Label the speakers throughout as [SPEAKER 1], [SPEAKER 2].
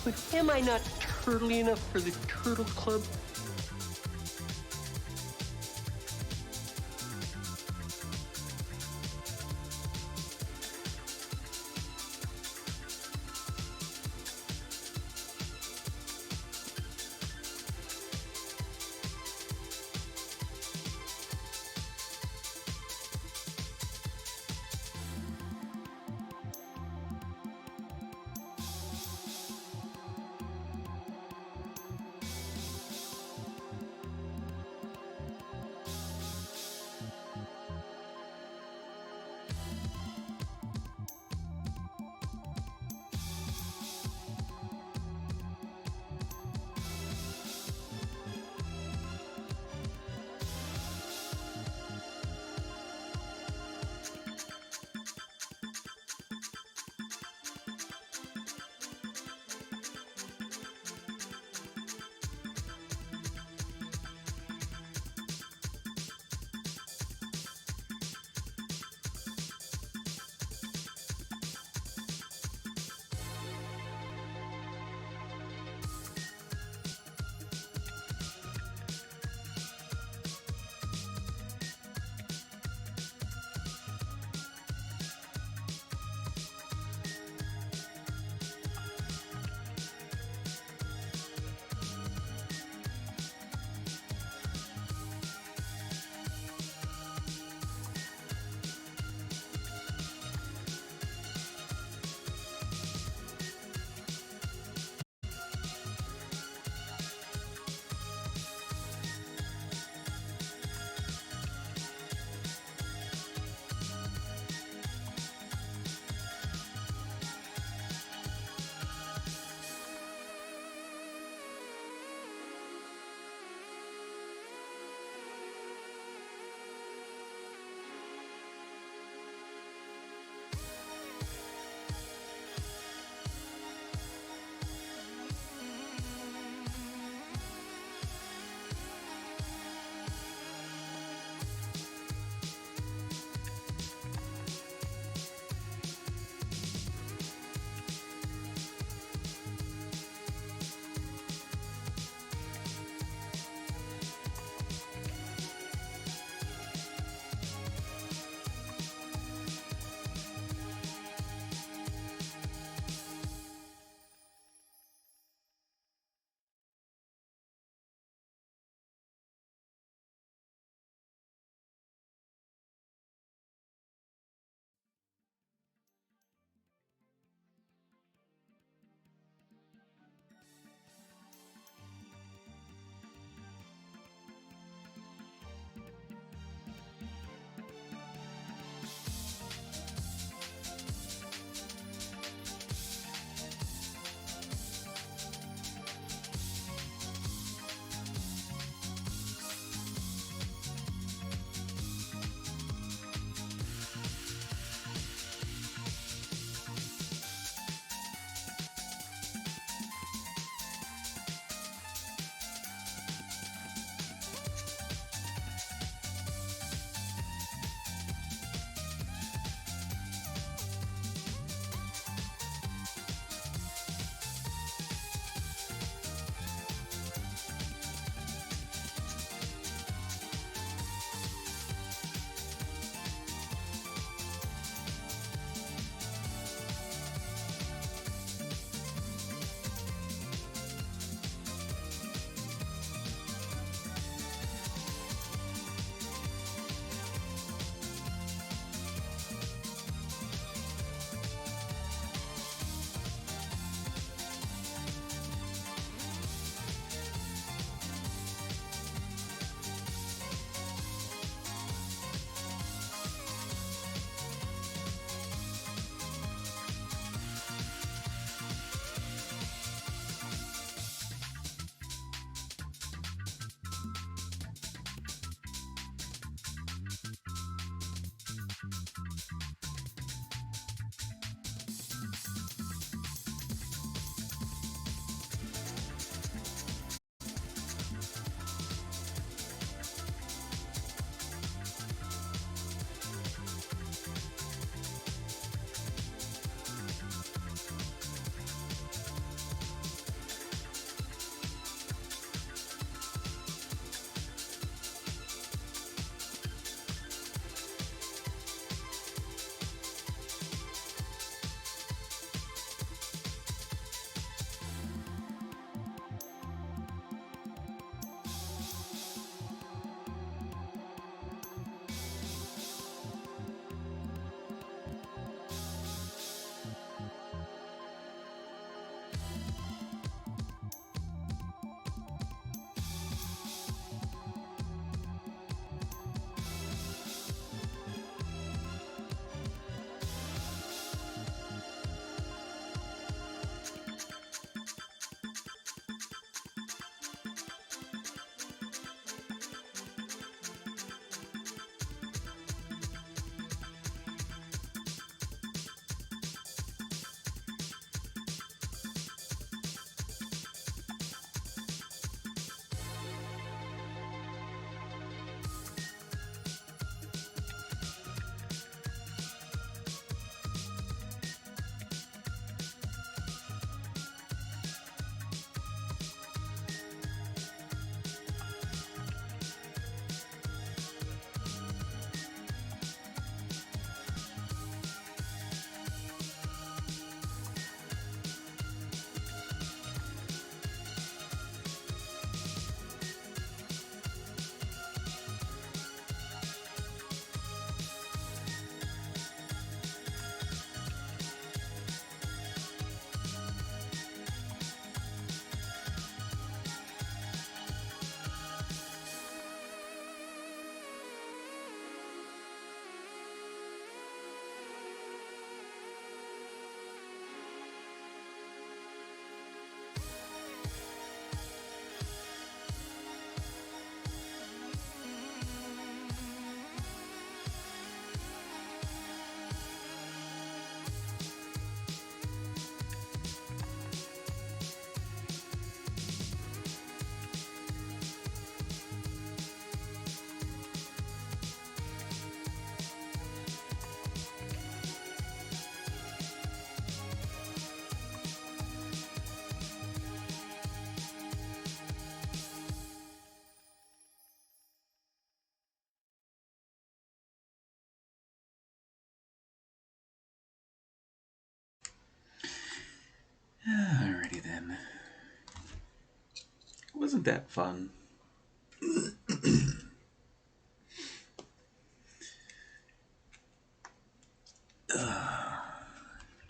[SPEAKER 1] But am I not turtly enough for the Turtle Club?
[SPEAKER 2] wasn't that fun.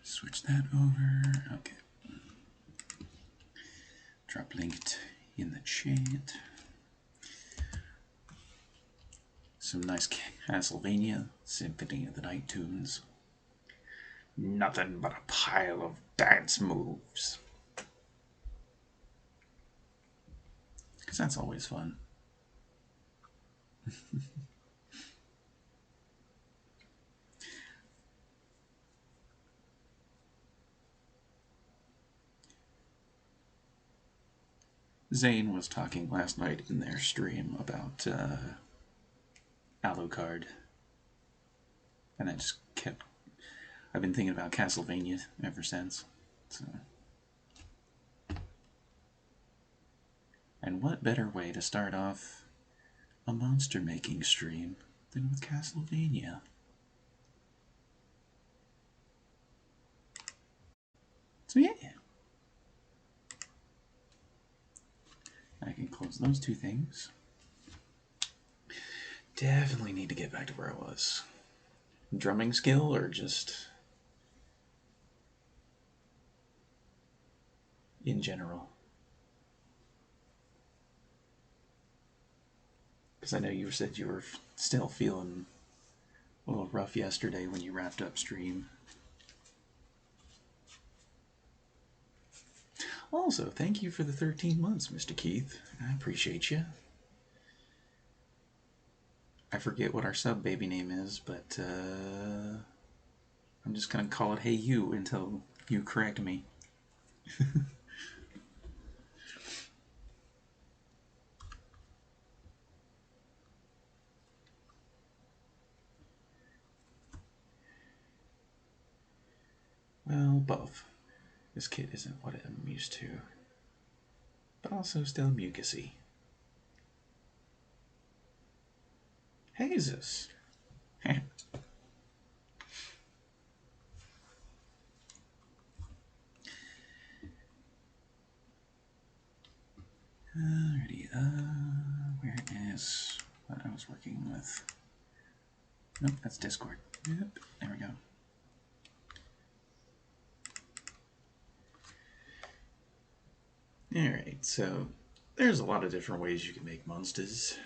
[SPEAKER 2] Switch that over. Okay. Drop linked in the chat. Some nice Castlevania Symphony of the Night tunes. Nothing but a pile of dance moves. Because that's always fun. Zane was talking last night in their stream about Alucard. And I just kept... I've been thinking about Castlevania ever since. So. And what better way to start off a monster-making stream than with Castlevania? So yeah. I can close those two things. Definitely need to get back to where I was. Drumming skill or just in general? Because I know you said you were still feeling a little rough yesterday when you wrapped up stream. Also, thank you for the 13 months, Mr. Keith. I appreciate you. I forget what our sub-baby name is, but I'm just going to call it Hey You until you correct me. Well, both. This kit isn't what I'm used to, but also still mucusy. Jesus. Alrighty, where is what I was working with? Nope, that's Discord. Yep, there we go. Alright, so there's a lot of different ways you can make monsters.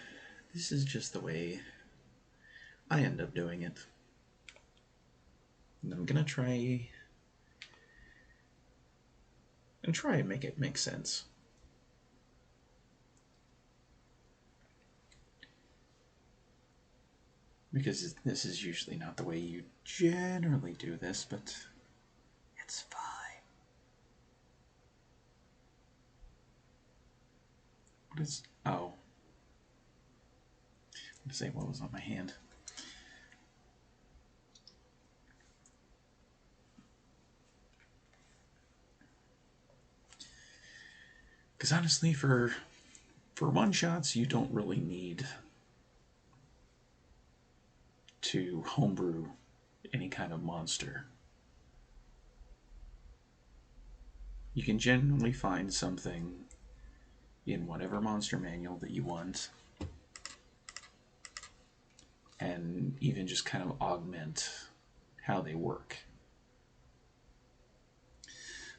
[SPEAKER 2] This is just the way I end up doing it. And I'm gonna try and make it make sense. Because this is usually not the way you generally do this, but it's fine. What is... oh. I'm gonna say what was on my hand. Because honestly, for one-shots, you don't really need to homebrew any kind of monster. You can generally find something in whatever monster manual that you want and even just kind of augment how they work.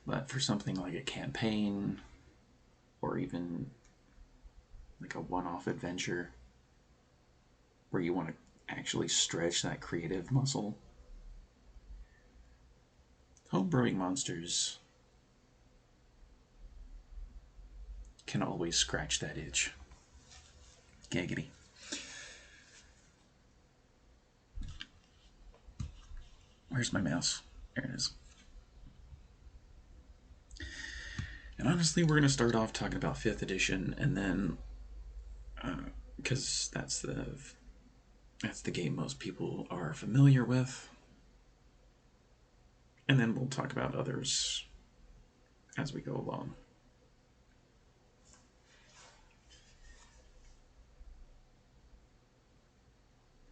[SPEAKER 2] But for something like a campaign or even like a one-off adventure where you want to actually stretch that creative muscle, homebrewing monsters can always scratch that itch. Giggity. Where's my mouse? There it is. And honestly, we're going to start off talking about 5th edition, and then, because that's the game most people are familiar with. And then we'll talk about others as we go along.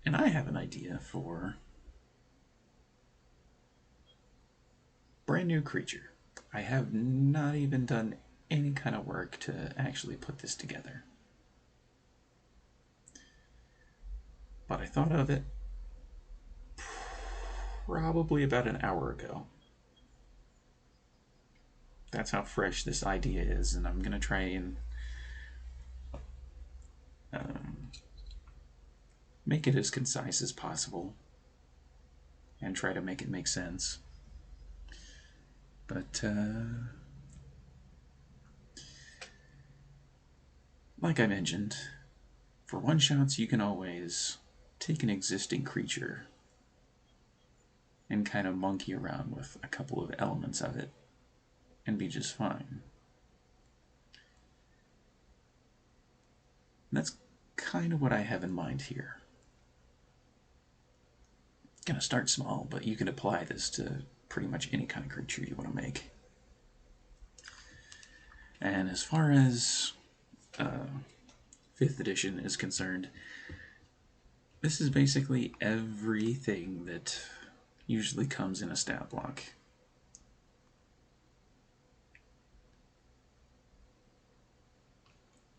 [SPEAKER 2] And I have an idea for brand new creature. I have not even done any kind of work to actually put this together. But I thought of it probably about an hour ago. That's how fresh this idea is, and I'm going to try and make it as concise as possible and try to make it make sense. But like I mentioned, for one-shots you can always take an existing creature and kind of monkey around with a couple of elements of it and be just fine. And that's kind of what I have in mind here. Gonna start small, but you can apply this to pretty much any kind of creature you want to make. And as far as 5th edition is concerned, this is basically everything that usually comes in a stat block.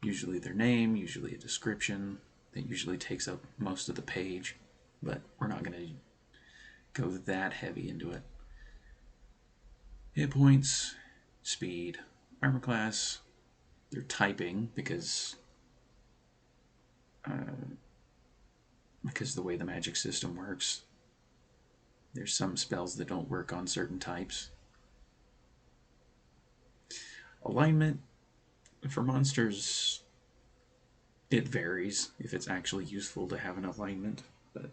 [SPEAKER 2] Usually their name, usually a description that usually takes up most of the page, but we're not going to go that heavy into it. Hit points, speed, armor class, their typing, because the way the magic system works, there's some spells that don't work on certain types. Alignment, for monsters, it varies if it's actually useful to have an alignment, but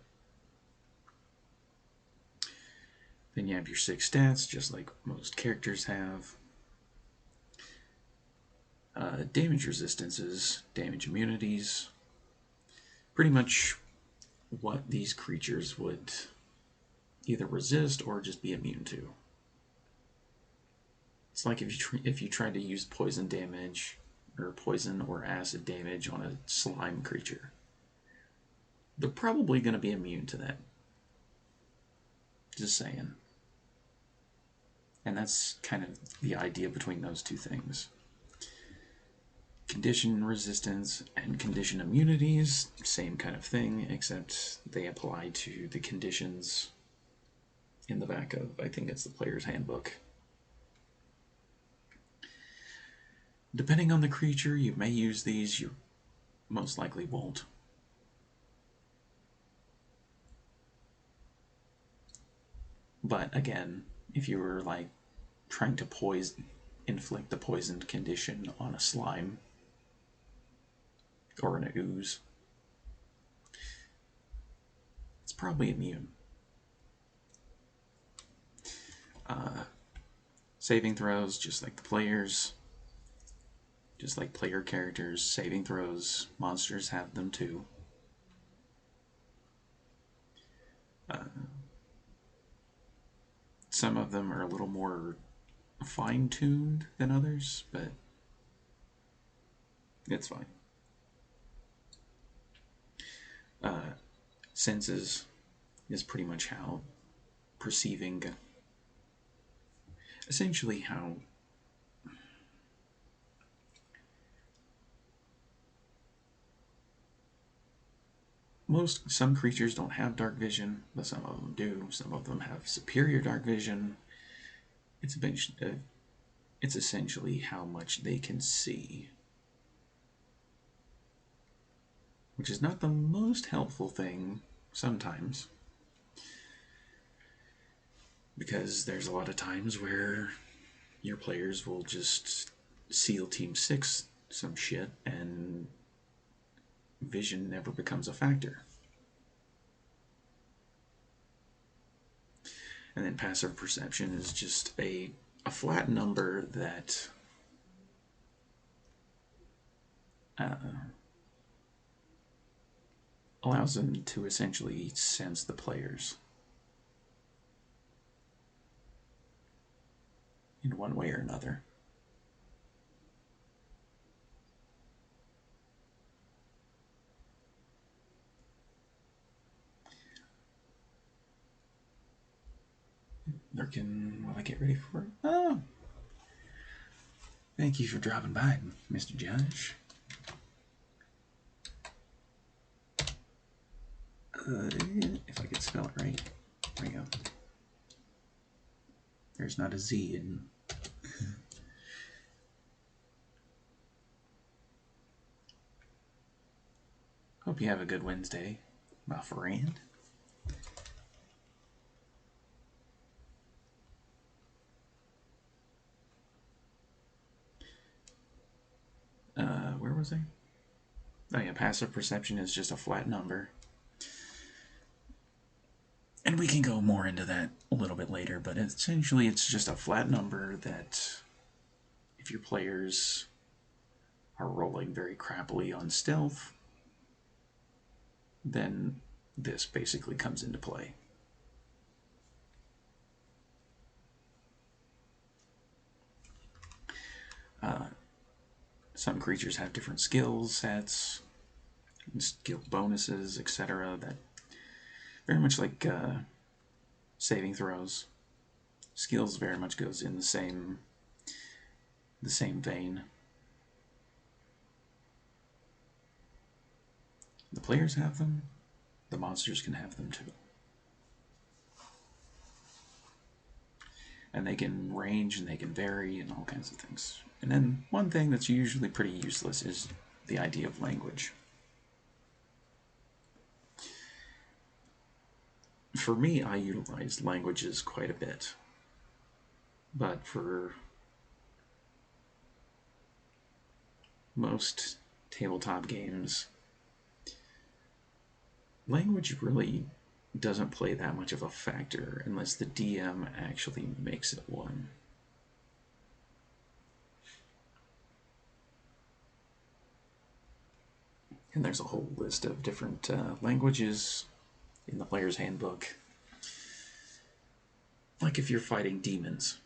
[SPEAKER 2] then you have your 6 stats, just like most characters have. Damage resistances, damage immunities, pretty much what these creatures would either resist or just be immune to. It's like if you tried to use poison damage or poison or acid damage on a slime creature. They're probably going to be immune to that. Just saying. And that's kind of the idea between those two things. Condition resistance and condition immunities, same kind of thing, except they apply to the conditions in the back of, I think it's the player's handbook. Depending on the creature, you may use these, you most likely won't. But again, if you were like trying to inflict the poisoned condition on a slime or an ooze, it's probably immune. Saving throws, just like the players, just like player characters, saving throws, monsters have them too. Some of them are a little more fine-tuned than others, but it's fine. Senses is pretty much how perceiving, essentially how some creatures don't have dark vision, but some of them do. Some of them have superior dark vision. It's essentially how much they can see, which is not the most helpful thing sometimes, because there's a lot of times where your players will just SEAL Team 6 some shit and vision never becomes a factor. And then passive perception is just a flat number that allows them to essentially sense the players in one way or another. While I get ready for it. Oh. Thank you for dropping by, Mr. Judge. If I could spell it right. There we go. There's not a Z in. Hope you have a good Wednesday, my friend. Where was I? Oh yeah, passive perception is just a flat number. And we can go more into that a little bit later, but essentially it's just a flat number that if your players are rolling very crappily on stealth, then this basically comes into play. Some creatures have different skill sets, skill bonuses, etc. That very much like saving throws. Skills very much goes in the same vein. The players have them, the monsters can have them too. And they can range and they can vary and all kinds of things. And then one thing that's usually pretty useless is the idea of language. For me, I utilize languages quite a bit. But for most tabletop games, language really doesn't play that much of a factor unless the DM actually makes it one. And there's a whole list of different languages in the player's handbook. Like if you're fighting demons,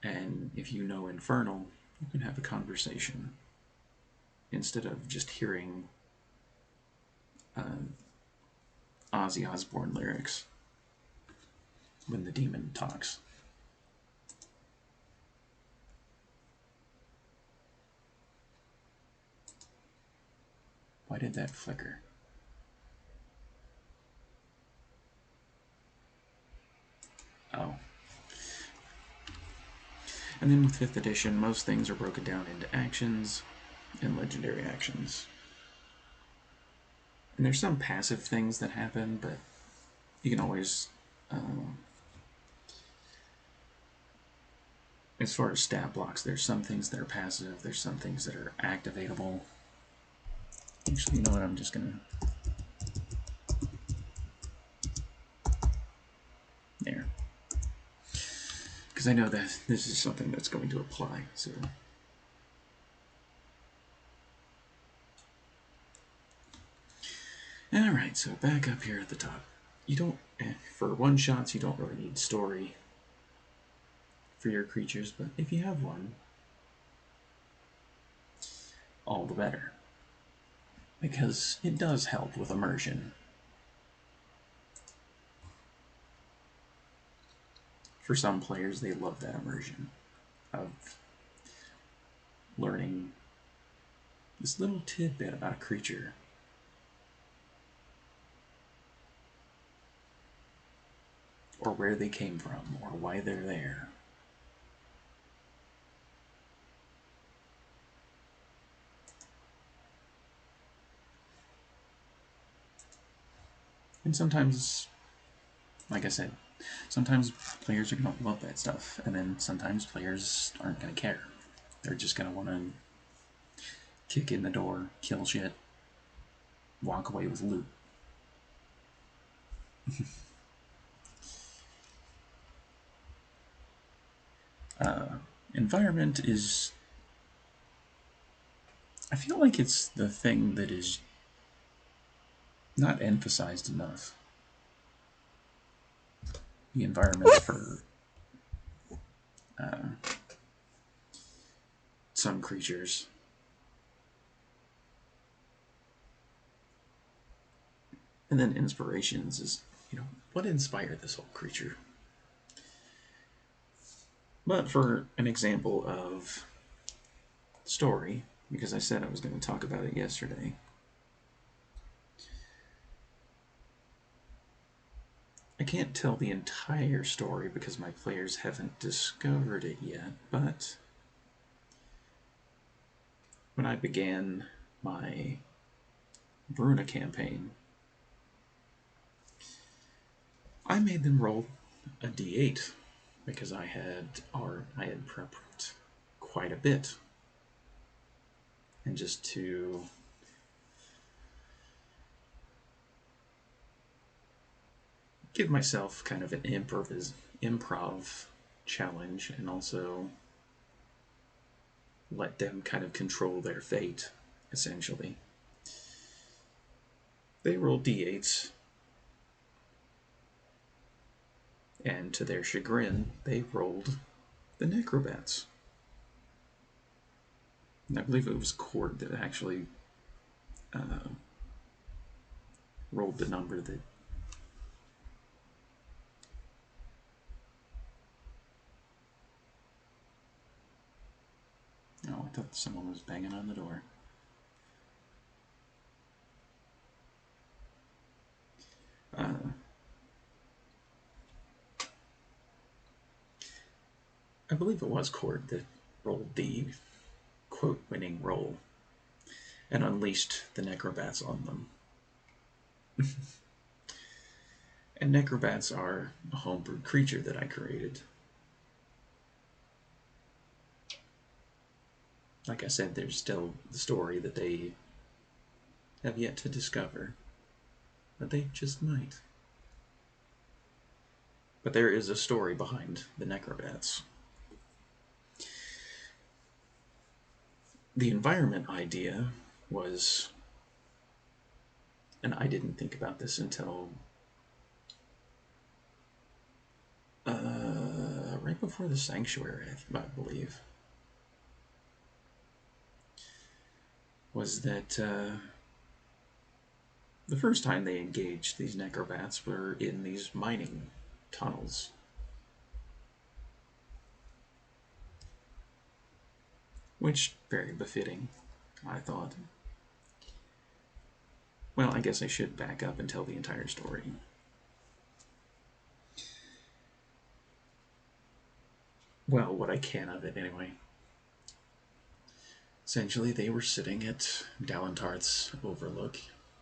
[SPEAKER 2] and if you know Infernal, you can have a conversation instead of just hearing Ozzy Osbourne lyrics when the demon talks. Why did that flicker? Oh. And then with 5th edition, most things are broken down into actions and legendary actions. And there's some passive things that happen, but you can always, as far as stat blocks, there's some things that are passive, there's some things that are activatable. Actually, you know what, I'm just gonna... There. Because I know that this is something that's going to apply, so... Alright, so back up here at the top. You don't, for one-shots, you don't really need story for your creatures, but if you have one, all the better. Because it does help with immersion. For some players, they love that immersion of learning this little tidbit about a creature. Or where they came from, or why they're there. And sometimes, like I said, sometimes players are going to love that stuff, and then sometimes players aren't going to care. They're just going to want to kick in the door, kill shit, walk away with loot. Environment is... I feel like it's the thing that is not emphasized enough. The environment for some creatures. And then inspirations is, you know, what inspired this whole creature? But for an example of story, because I said I was going to talk about it yesterday. I can't tell the entire story because my players haven't discovered it yet, but when I began my Bruna campaign, I made them roll a d8 because I had prepped quite a bit, and just to give myself kind of an improv challenge, and also let them kind of control their fate, essentially. They rolled d8s, and to their chagrin, they rolled the necrobats. And I believe it was Cord that actually rolled the number that... Oh, I thought someone was banging on the door. I believe it was Cord that rolled the quote-winning roll and unleashed the necrobats on them. And necrobats are a homebrewed creature that I created. Like I said, there's still the story that they have yet to discover, but they just might. But there is a story behind the necrobats. The environment idea was, and I didn't think about this until right before the sanctuary, I believe, was that the first time they engaged these necrobats were in these mining tunnels. Which, very befitting, I thought. Well, I guess I should back up and tell the entire story. Well, what I can of it, anyway. Essentially, they were sitting at Dalentarth's overlook.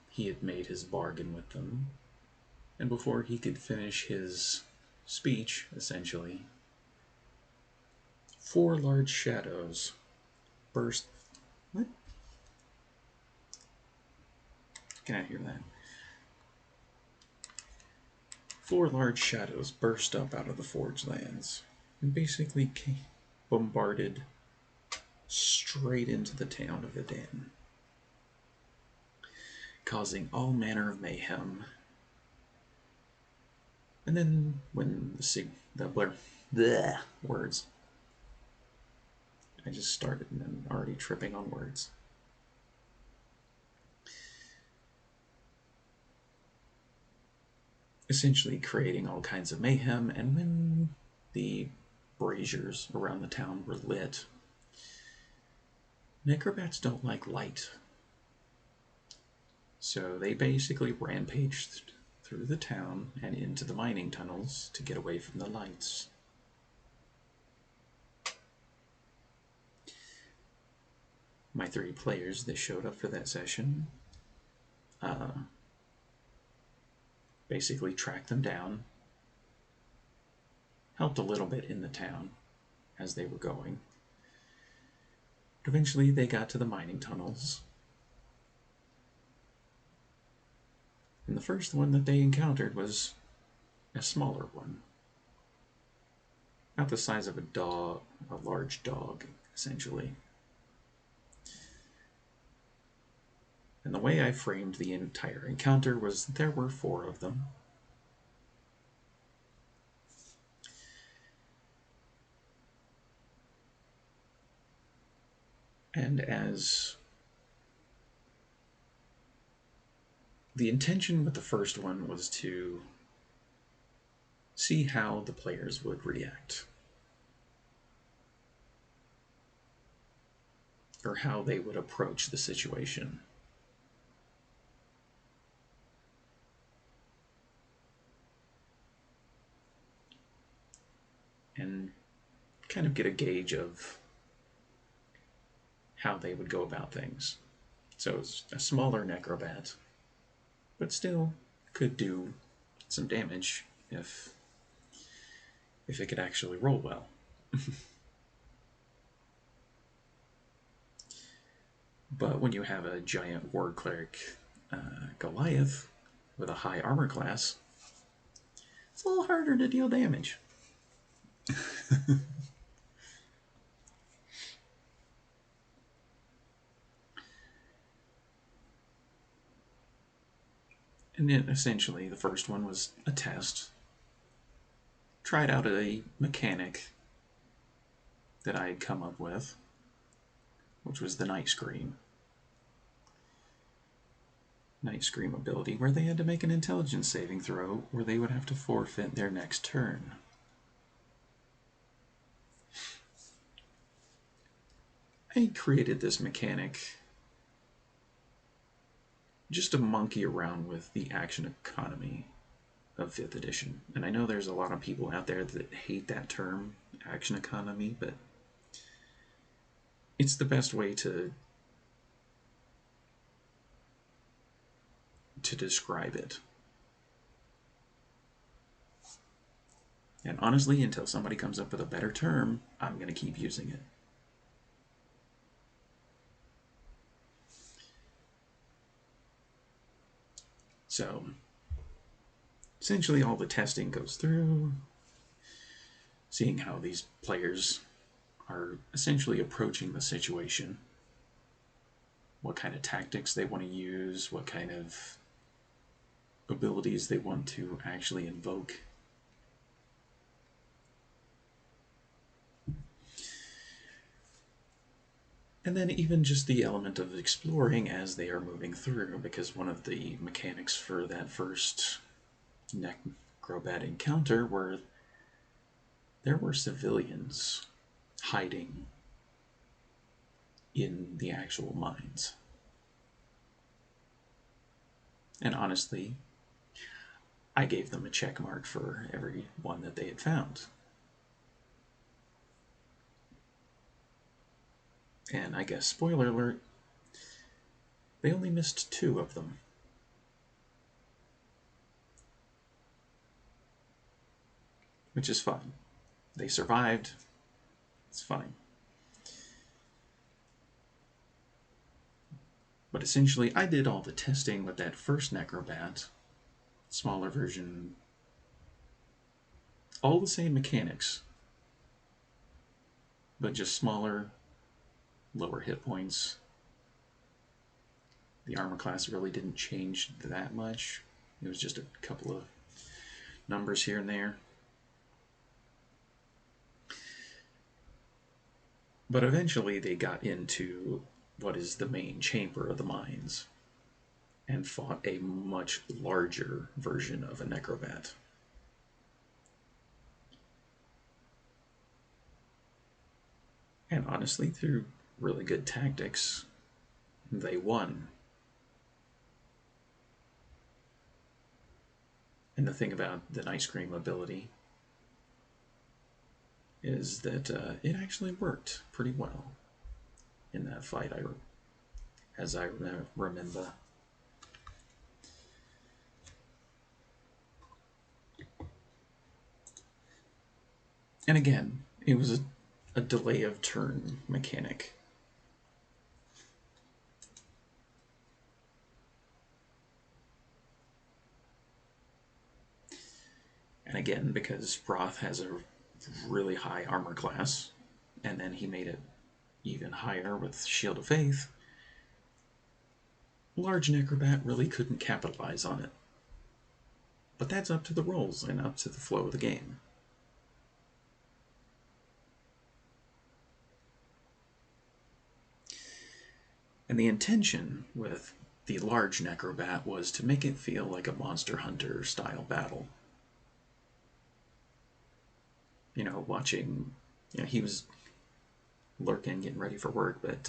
[SPEAKER 2] He had made his bargain with them. And before he could finish his speech, essentially, 4 large shadows burst... What? Can I hear that? 4 large shadows burst up out of the Forge lands and basically bombarded straight into the town of Aden, causing all manner of mayhem. And then when the words, I just started and I'm already tripping on words. Essentially creating all kinds of mayhem, and when the braziers around the town were lit, necrobats don't like light. So they basically rampaged through the town and into the mining tunnels to get away from the lights. My 3 players that showed up for that session basically tracked them down, helped a little bit in the town as they were going. But eventually they got to the mining tunnels. And the first one that they encountered was a smaller one. About the size of a dog, a large dog, essentially. And the way I framed the entire encounter was there were 4 of them. And as the intention with the first one was to see how the players would react. or how they would approach the situation. And kind of get a gauge of how they would go about things. So it's a smaller necrobat, but still could do some damage if it could actually roll well. But when you have a giant war cleric Goliath with a high armor class, it's a little harder to deal damage. And then essentially the first one was a test. Tried out a mechanic that I had come up with, which was the Night Scream. Night Scream ability, where they had to make an intelligence saving throw, or they would have to forfeit their next turn. I created this mechanic just to monkey around with the action economy of 5th edition. And I know there's a lot of people out there that hate that term, action economy, but it's the best way to describe it. And honestly, until somebody comes up with a better term, I'm going to keep using it. So, essentially all the testing goes through, seeing how these players are essentially approaching the situation, what kind of tactics they want to use, what kind of abilities they want to actually invoke. And then even just the element of exploring as they are moving through, because one of the mechanics for that first necrobat encounter were there were civilians hiding in the actual mines. And honestly, I gave them a check mark for every one that they had found. And I guess, spoiler alert, they only missed 2 of them. Which is fine. They survived. It's fine. But essentially, I did all the testing with that first necrobat, smaller version, all the same mechanics, but just smaller, lower hit points. The armor class really didn't change that much. It was just a couple of numbers here and there. But eventually they got into what is the main chamber of the mines and fought a much larger version of a necrobat. And honestly, through really good tactics, they won. And the thing about the Night Scream ability is that it actually worked pretty well in that fight, as I remember. And again, it was a delay of turn mechanic. And again, because Roth has a really high armor class, and then he made it even higher with Shield of Faith, large necrobat really couldn't capitalize on it. But that's up to the rolls and up to the flow of the game. And the intention with the large necrobat was to make it feel like a Monster Hunter style battle. You know, watching, he was lurking, getting ready for work, but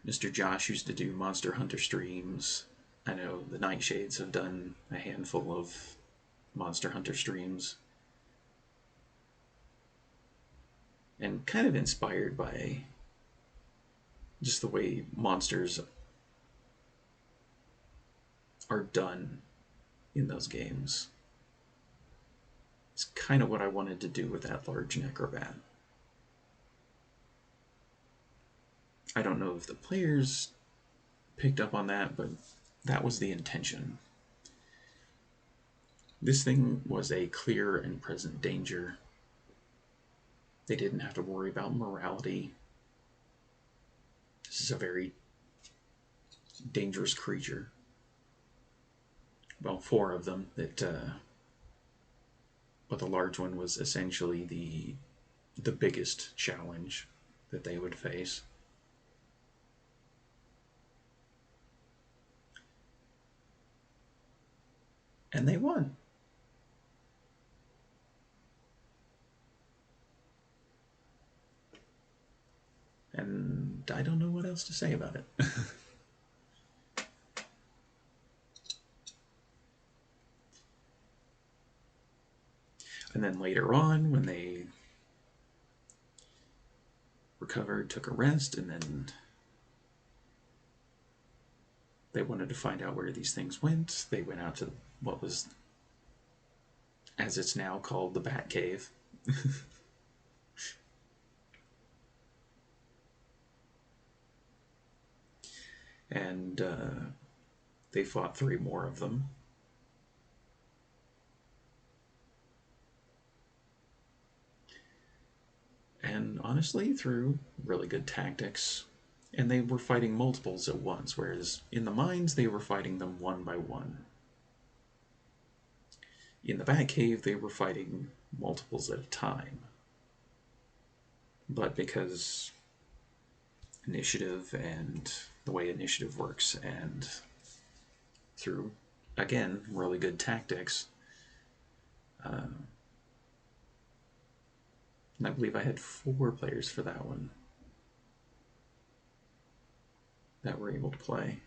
[SPEAKER 2] Mr. Josh used to do Monster Hunter streams. I know the Nightshades have done a handful of Monster Hunter streams. And kind of inspired by just the way monsters are done in those games. It's kind of what I wanted to do with that large Necrobat. I don't know if the players picked up on that, but that was the intention. This thing was a clear and present danger. They didn't have to worry about morality. This is a very dangerous creature. Well, 4 of them. But the large one was essentially the biggest challenge that they would face. And they won. And I don't know what else to say about it. And then later on, when they recovered, took a rest, and then they wanted to find out where these things went, they went out to what was, as it's now called, the Bat Cave. And they fought 3 more of them. And honestly, through really good tactics. And they were fighting multiples at once, whereas in the mines, they were fighting them one by one. In the Batcave, they were fighting multiples at a time. But because initiative and the way initiative works, and through, again, really good tactics, and I believe I had 4 players for that one that were able to play.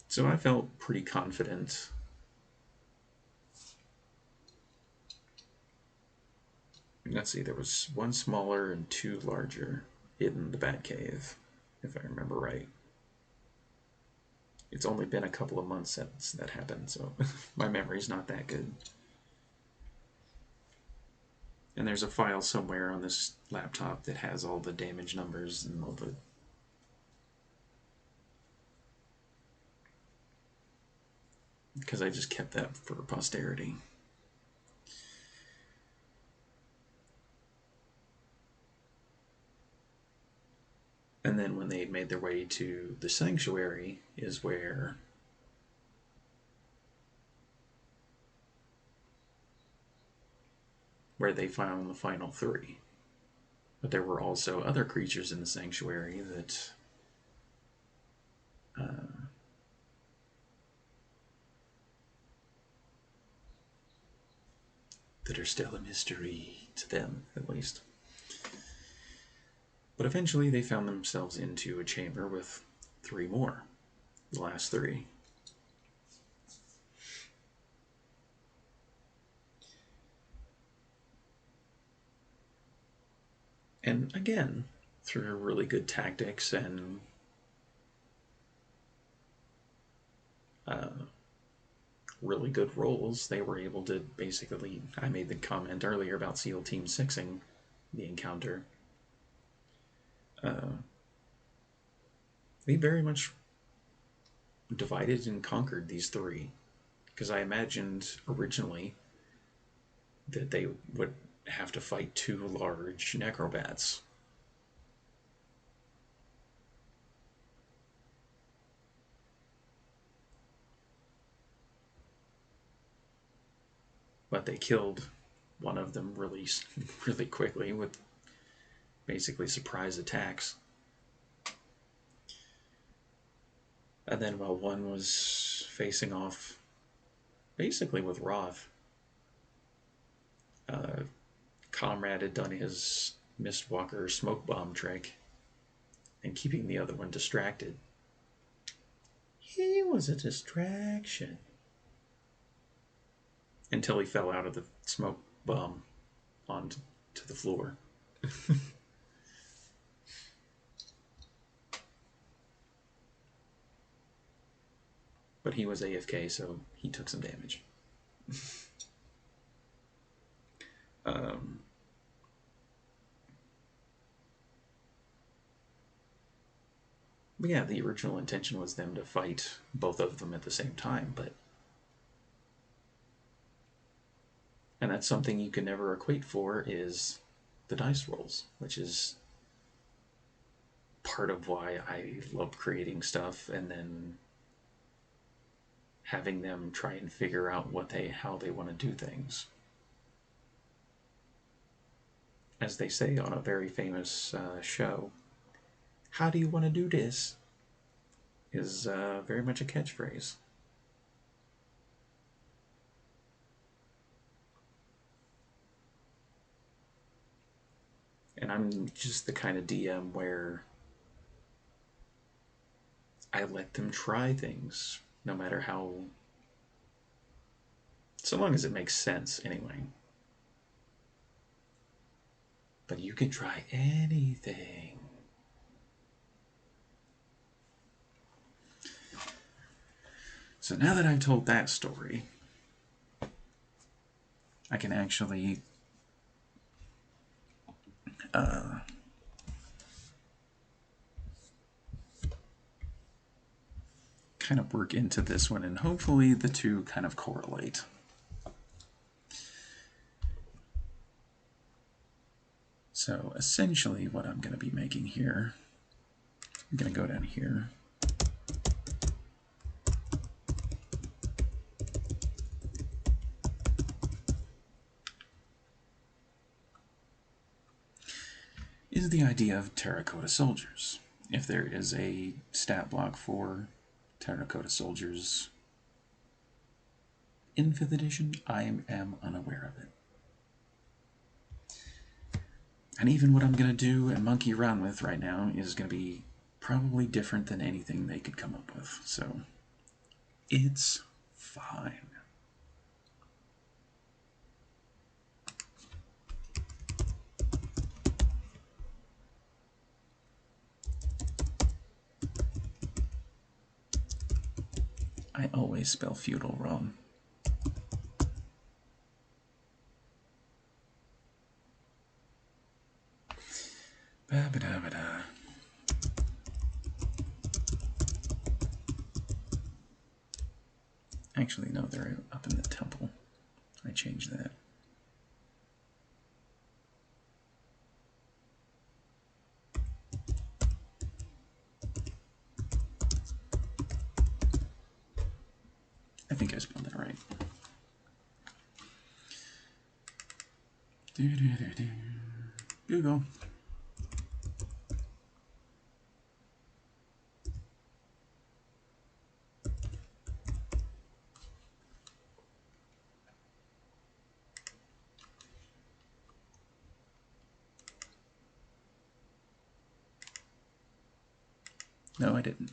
[SPEAKER 2] So I felt pretty confident. Let's see, there was 1 smaller and 2 larger in the Batcave, if I remember right. It's only been a couple of months since that happened, so my memory's not that good. And there's a file somewhere on this laptop that has all the damage numbers and all the... because I just kept that for posterity. And then when they made their way to the sanctuary is where they found the final 3. But there were also other creatures in the sanctuary that are still a mystery to them, at least. But eventually they found themselves into a chamber with 3 more, the last 3. And again, through really good tactics and really good rolls, they were able to basically... I made the comment earlier about SEAL Team 6ing the encounter. They very much divided and conquered these 3. Because I imagined originally that they would have to fight 2 large necrobats. But they killed one of them really quickly with basically surprise attacks. And then while one was facing off basically with Roth, comrade had done his Mistwalker smoke bomb trick and keeping the other one distracted. He was a distraction. Until he fell out of the smoke bomb onto the floor. But he was AFK, so he took some damage. But yeah, the original intention was them to fight both of them at the same time, and that's something you can never equate for is the dice rolls, which is part of why I love creating stuff and then having them try and figure out how they want to do things. As they say on a very famous show, how do you want to do this? Is very much a catchphrase. And I'm just the kind of DM where I let them try things, no matter how... so long as it makes sense, anyway. But you can try anything. So now that I've told that story, I can actually kind of work into this one, and hopefully the two kind of correlate. So essentially what I'm going to be making here, I'm going to go down here. Is the idea of terracotta soldiers. If there is a stat block for terracotta soldiers in 5th edition, I am unaware of it. And even what I'm going to do and monkey around with right now is going to be probably different than anything they could come up with. So it's fine. I always spell feudal wrong. Ba-ba-da-ba-da. Actually, no, they're up in the temple. I changed that. I think I spelled that right. Google. No, I didn't.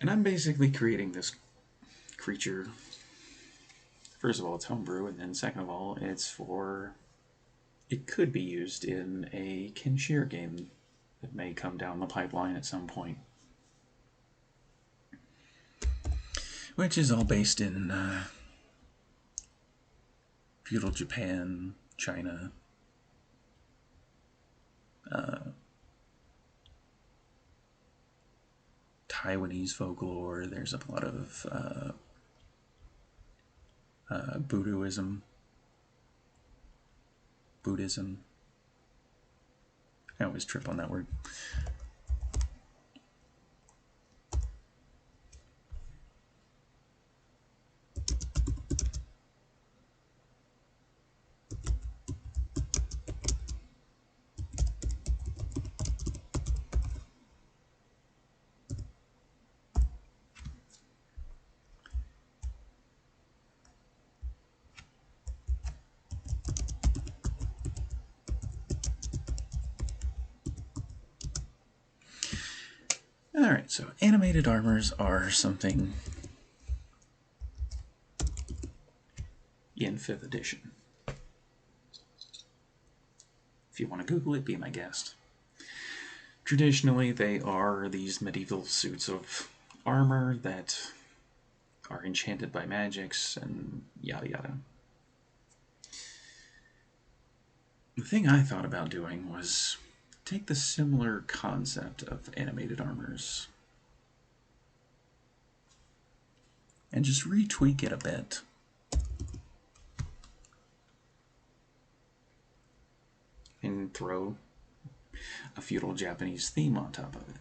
[SPEAKER 2] And I'm basically creating this creature. First of all, it's homebrew, and then second of all, it could be used in a Kinshir game that may come down the pipeline at some point. Which is all based in feudal Japan, China, Taiwanese folklore. There's a lot of Buddhism. I always trip on that word. Alright, so animated armors are something in 5th edition. If you want to Google it, be my guest. Traditionally, they are these medieval suits of armor that are enchanted by magics and yada yada. The thing I thought about doing was take the similar concept of animated armors and just retweak it a bit. And throw a feudal Japanese theme on top of it.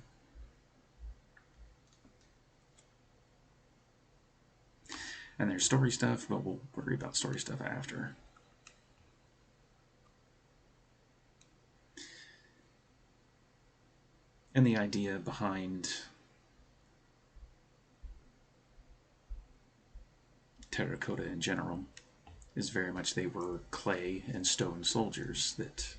[SPEAKER 2] And there's story stuff, but we'll worry about story stuff after. And the idea behind terracotta in general is very much they were clay and stone soldiers that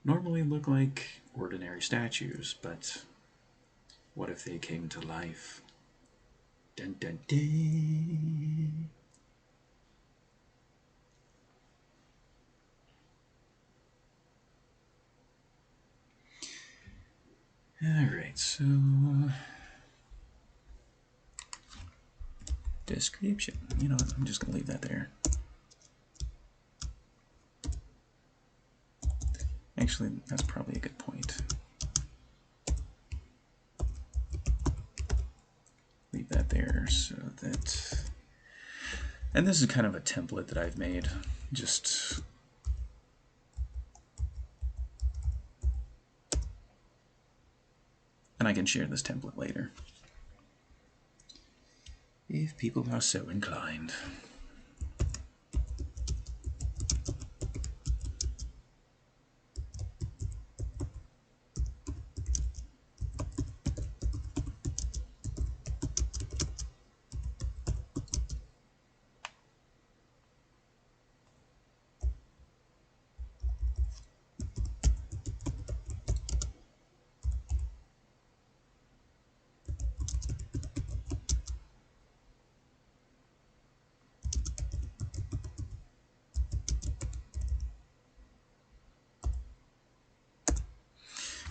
[SPEAKER 2] normally look like ordinary statues, but what if they came to life? Dun dun dun. Alright, so description. You know what, I'm just going to leave that there. Actually, that's probably a good point. Leave that there so that... And this is kind of a template that I've made. Just... And I can share this template later, if people are so inclined.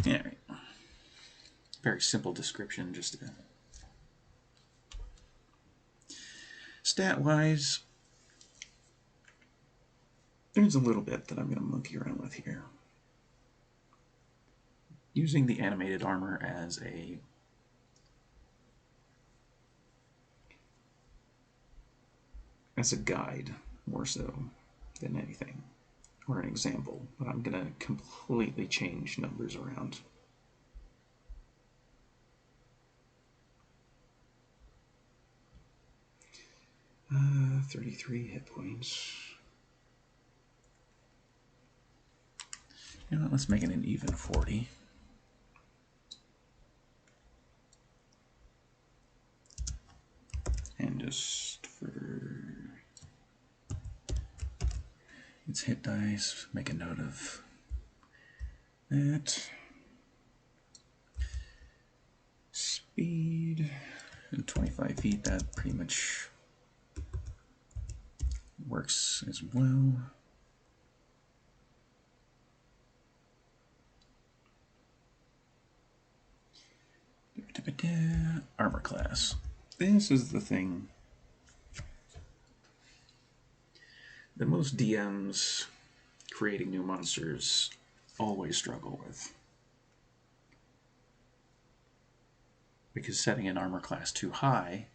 [SPEAKER 2] Yeah, very simple description, just stat-wise, there's a little bit that I'm going to monkey around with here. Using the animated armor as a guide, more so than anything, or an example, but I'm going to completely change numbers around. Uh, 33 hit points. You know what, let's make it an even 40. And just for its hit dice, make a note of that. Speed and 25 feet, that pretty much works as well. Armor class. This is the thing that most DMs creating new monsters always struggle with. Because setting an armor class too high,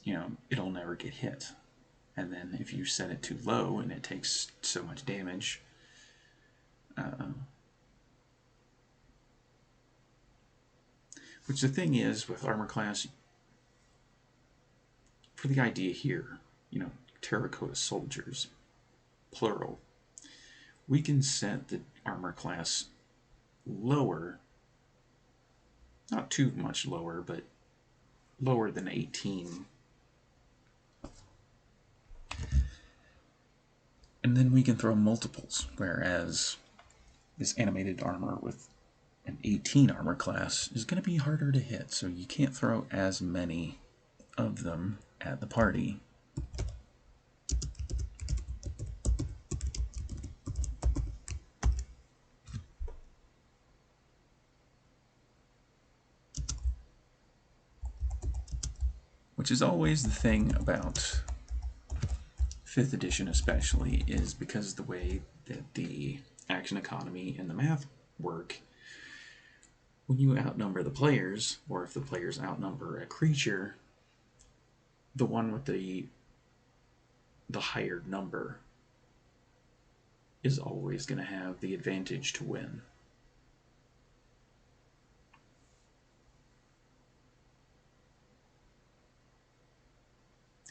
[SPEAKER 2] you know, it'll never get hit. And then if you set it too low and it takes so much damage, which the thing is with armor class, for the idea here, you know, terracotta soldiers, plural, we can set the armor class lower, not too much lower, but lower than 18. And then we can throw multiples, whereas this animated armor with an 18 armor class is going to be harder to hit, so you can't throw as many of them at the party. Which is always the thing about 5th edition especially, is because the way that the action economy and the math work, when you outnumber the players, or if the players outnumber a creature, the one with the higher number is always going to have the advantage to win.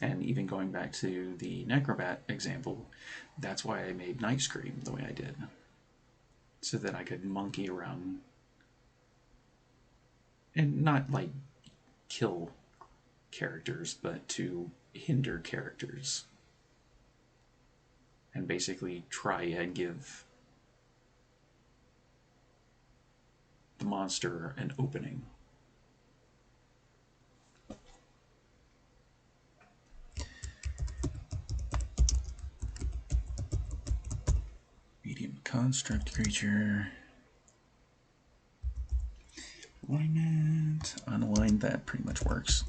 [SPEAKER 2] And even going back to the Necrobat example, that's why I made Night Scream the way I did. So that I could monkey around and not like kill characters, but to hinder characters. And basically try and give the monster an opening. Medium construct creature. Alignment. Unaligned, that pretty much works.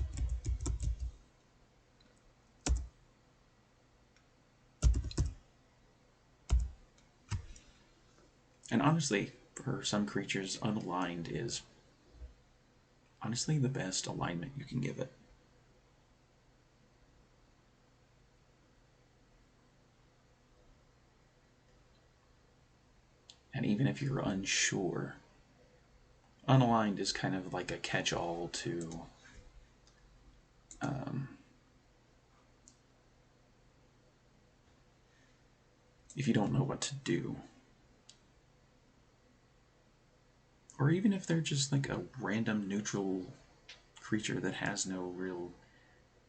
[SPEAKER 2] And honestly, for some creatures, unaligned is honestly the best alignment you can give it. And even if you're unsure, unaligned is kind of like a catch-all to if you don't know what to do. Or even if they're just like a random neutral creature that has no real,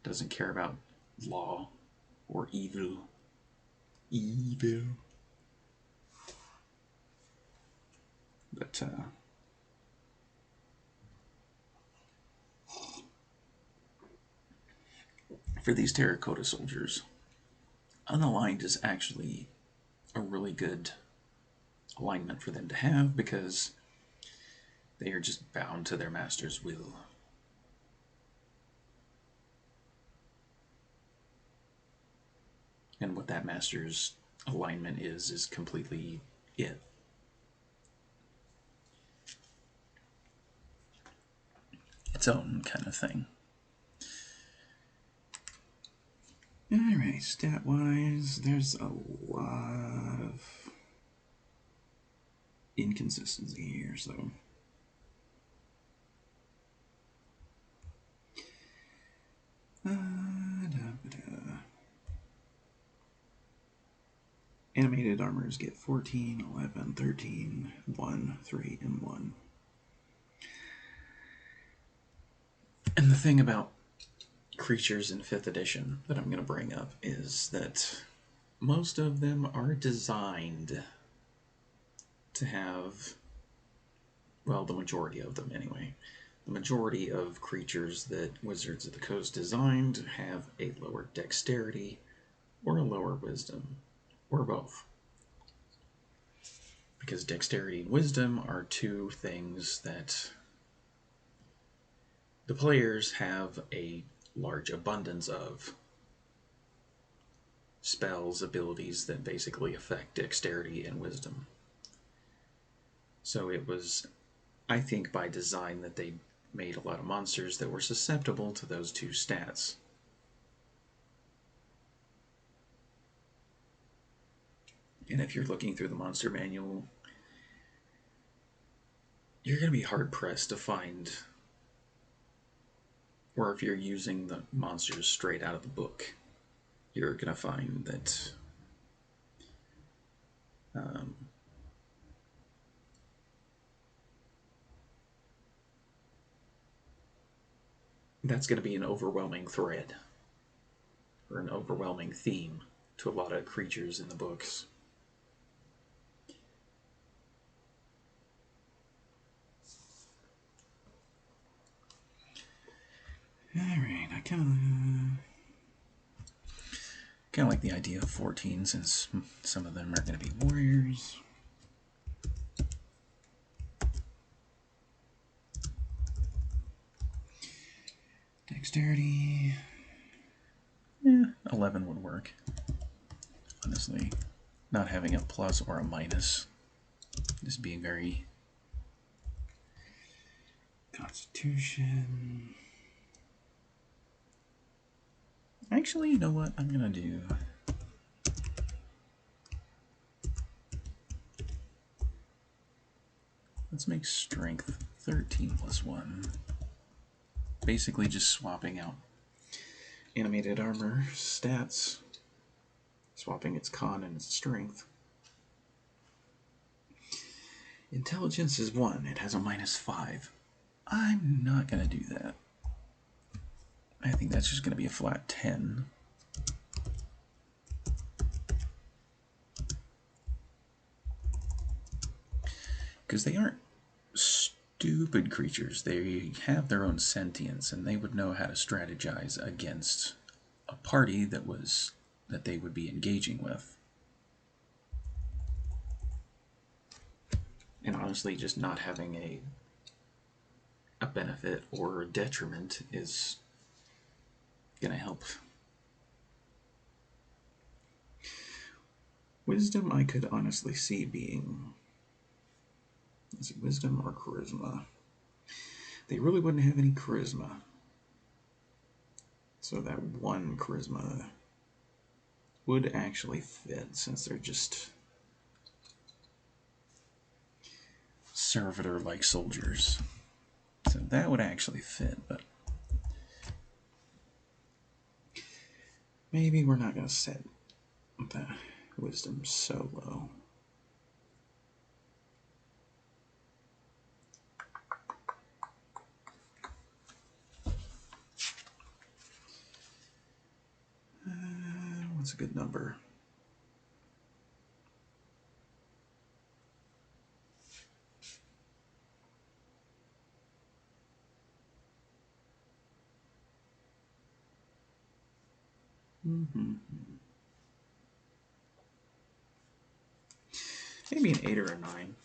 [SPEAKER 2] doesn't care about law or evil. But for these terracotta soldiers, unaligned is actually a really good alignment for them to have, because they are just bound to their master's will. And what that master's alignment is completely it. Its own kind of thing. Alright, stat-wise, there's a lot of inconsistency here, so... Animated armors get 14, 11, 13, 1, 3, and 1. And the thing about creatures in 5th edition that I'm going to bring up is that most of them are designed to have, well, the majority of them anyway, the majority of creatures that Wizards of the Coast designed have a lower dexterity or a lower wisdom, or both. Because dexterity and wisdom are two things that the players have a large abundance of spells, abilities that basically affect dexterity and wisdom. So it was, I think, by design that they made a lot of monsters that were susceptible to those two stats. And if you're looking through the monster manual, you're going to be hard-pressed to find, or if you're using the monsters straight out of the book, you're going to find that that's going to be an overwhelming thread, or an overwhelming theme to a lot of creatures in the books. kind of like the idea of 14 since some of them are going to be warriors. Dexterity. 11 would work. Honestly, not having a plus or a minus. Just being very... Constitution. Actually, you know what I'm going to do? Let's make strength 13 plus 1. Basically just swapping out animated armor stats, swapping its con and its strength. Intelligence is 1. It has a -5. I'm not going to do that. I think that's just going to be a flat 10. Because they aren't stupid creatures. They have their own sentience, and they would know how to strategize against a party that they would be engaging with. And honestly, just not having a benefit or a detriment is going to help. Wisdom I could honestly see being... Is it wisdom or charisma? They really wouldn't have any charisma. So that 1 charisma would actually fit since they're just servitor-like soldiers. So that would actually fit, but maybe we're not going to set the wisdom so low. What's a good number? Maybe an 8 or a 9.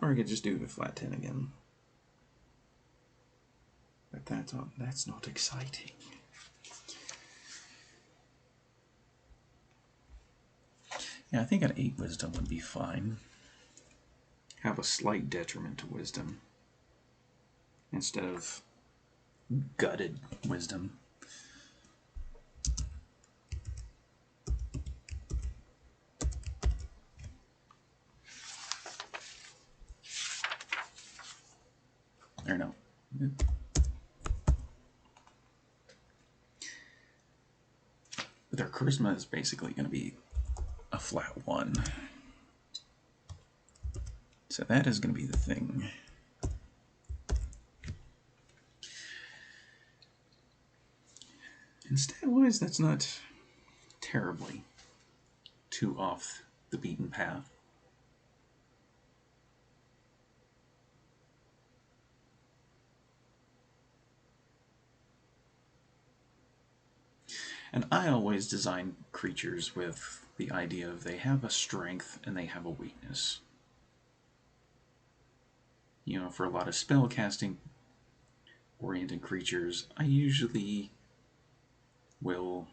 [SPEAKER 2] Or I could just do the flat 10 again. But that's not exciting. Yeah, I think an 8 wisdom would be fine. Have a slight detriment to wisdom instead of gutted wisdom. Or no. But their charisma is basically going to be a flat 1. So that is going to be the thing. And stat-wise, that's not terribly too off the beaten path. And I always design creatures with the idea of they have a strength and they have a weakness. You know, for a lot of spellcasting oriented creatures, I usually will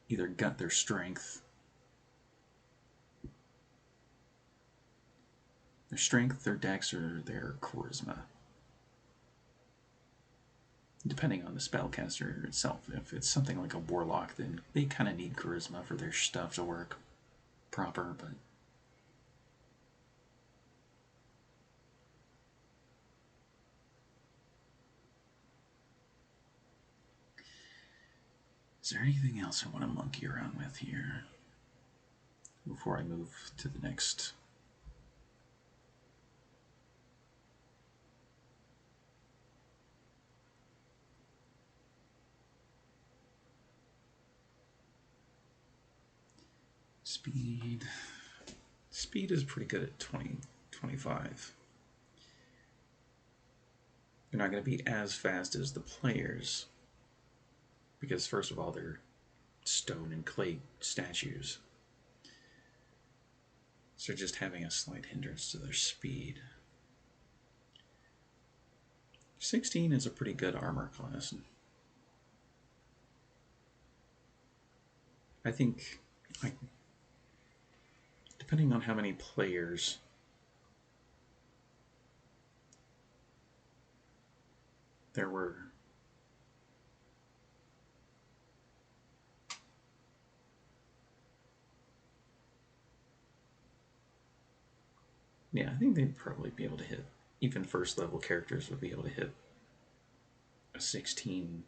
[SPEAKER 2] either gut their strength, their dex, or their charisma. Depending on the spellcaster itself. If it's something like a warlock, then they kind of need charisma for their stuff to work proper, but is there anything else I want to monkey around with here before I move to the next? Speed. Speed is pretty good at 20, 25. They're not going to be as fast as the players because, first of all, they're stone and clay statues. So they're just having a slight hindrance to their speed. 16 is a pretty good armor class. I think, depending on how many players there were. Yeah, I think they'd probably be able to hit, even first level characters would be able to hit a 16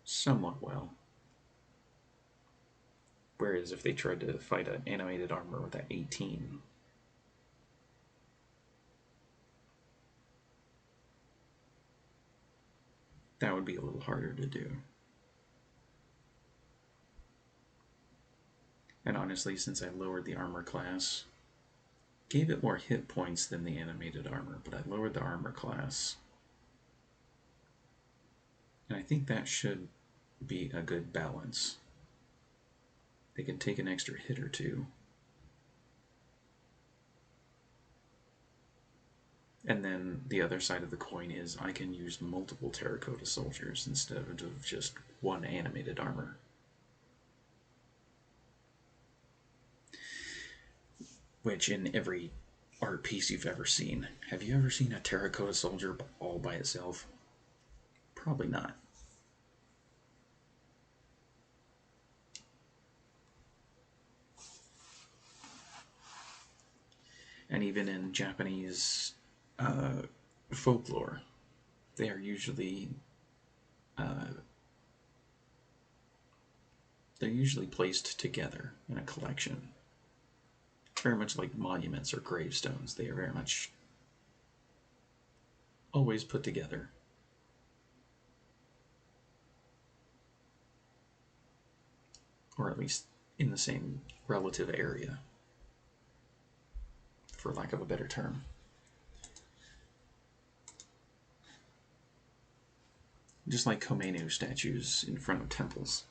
[SPEAKER 2] somewhat well. Whereas if they tried to fight an animated armor with that 18, that would be a little harder to do. And honestly, since I lowered the armor class, gave it more hit points than the animated armor, but I lowered the armor class. And I think that should be a good balance. They can take an extra hit or two. And then the other side of the coin is I can use multiple terracotta soldiers instead of just one animated armor. Which in every art piece you've ever seen, have you ever seen a terracotta soldier all by itself? Probably not. And even in Japanese folklore, they are usually they're usually placed together in a collection. Very much like monuments or gravestones, they are very much always put together. Or at least in the same relative area, for lack of a better term. Just like Komenu statues in front of temples.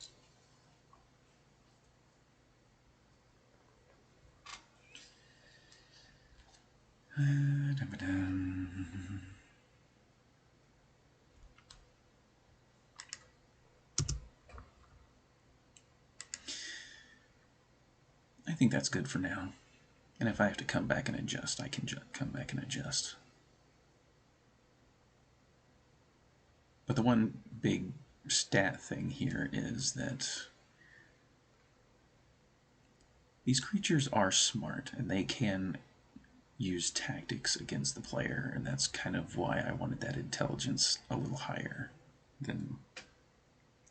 [SPEAKER 2] I think that's good for now. And if I have to come back and adjust, I can come back and adjust. But the one big stat thing here is that these creatures are smart and they can use tactics against the player, and that's kind of why I wanted that intelligence a little higher than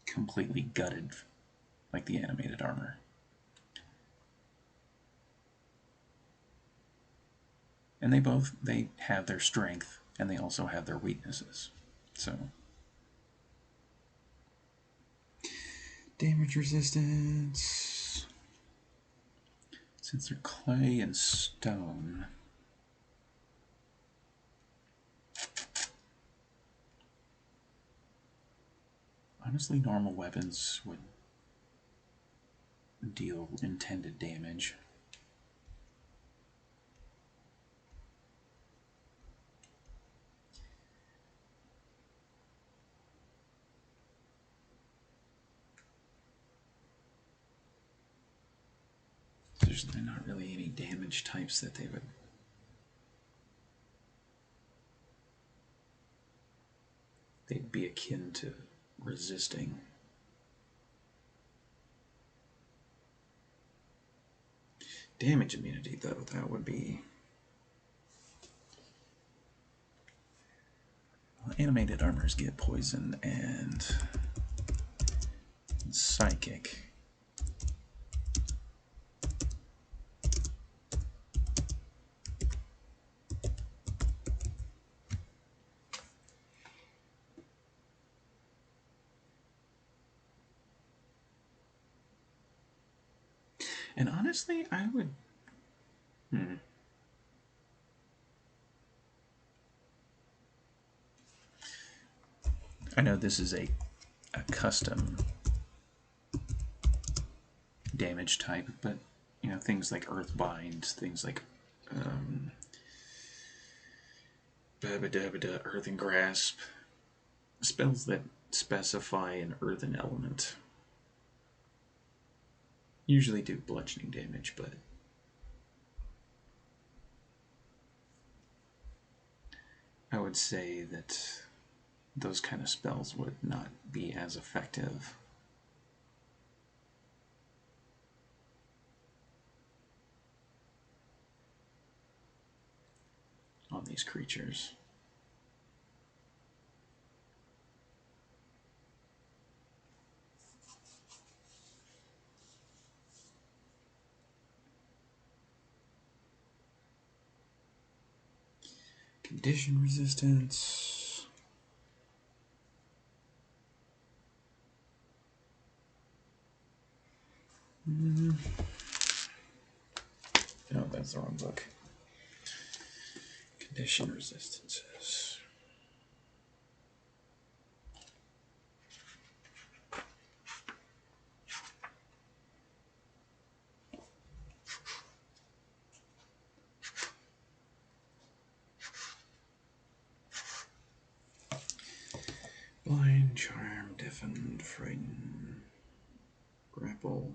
[SPEAKER 2] completely gutted like the animated armor. And they have their strength and they also have their weaknesses. So damage resistance, since they're clay and stone, honestly normal weapons would deal intended damage. There's not really any damage types that they'd be akin to resisting. Damage immunity, though, that would be... Well, animated armors get poison and psychic. And honestly, I would... I know this is a custom damage type, but you know, things like Earthbind, things like Earthen Grasp, spells that specify an earthen element usually do bludgeoning damage, but I would say that those kind of spells would not be as effective on these creatures. Condition resistance. No, that's the wrong book. Condition resistances. Blind, charm, deafen, frighten, grapple,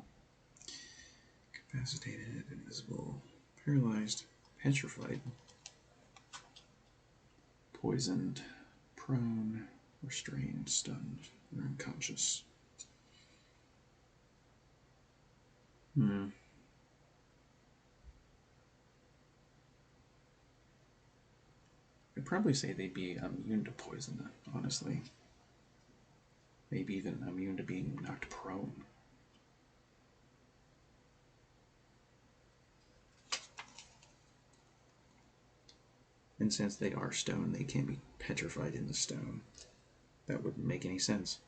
[SPEAKER 2] incapacitated, invisible, paralyzed, petrified, poisoned, prone, restrained, stunned, or unconscious. I'd probably say they'd be immune to poison, honestly. Maybe even immune to being knocked prone. And since they are stone, they can't be petrified in the stone. That wouldn't make any sense.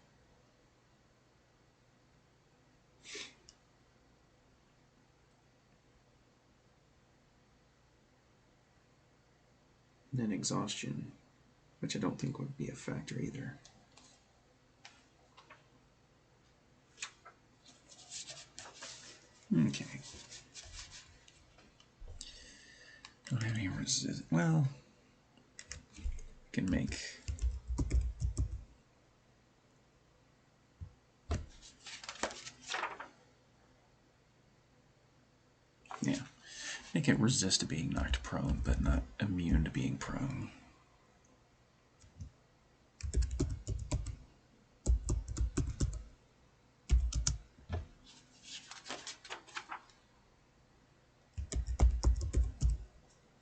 [SPEAKER 2] And then exhaustion, which I don't think would be a factor either. Okay. Don't have any resist. Well, can make. Yeah. They can resist to being knocked prone, but not immune to being prone.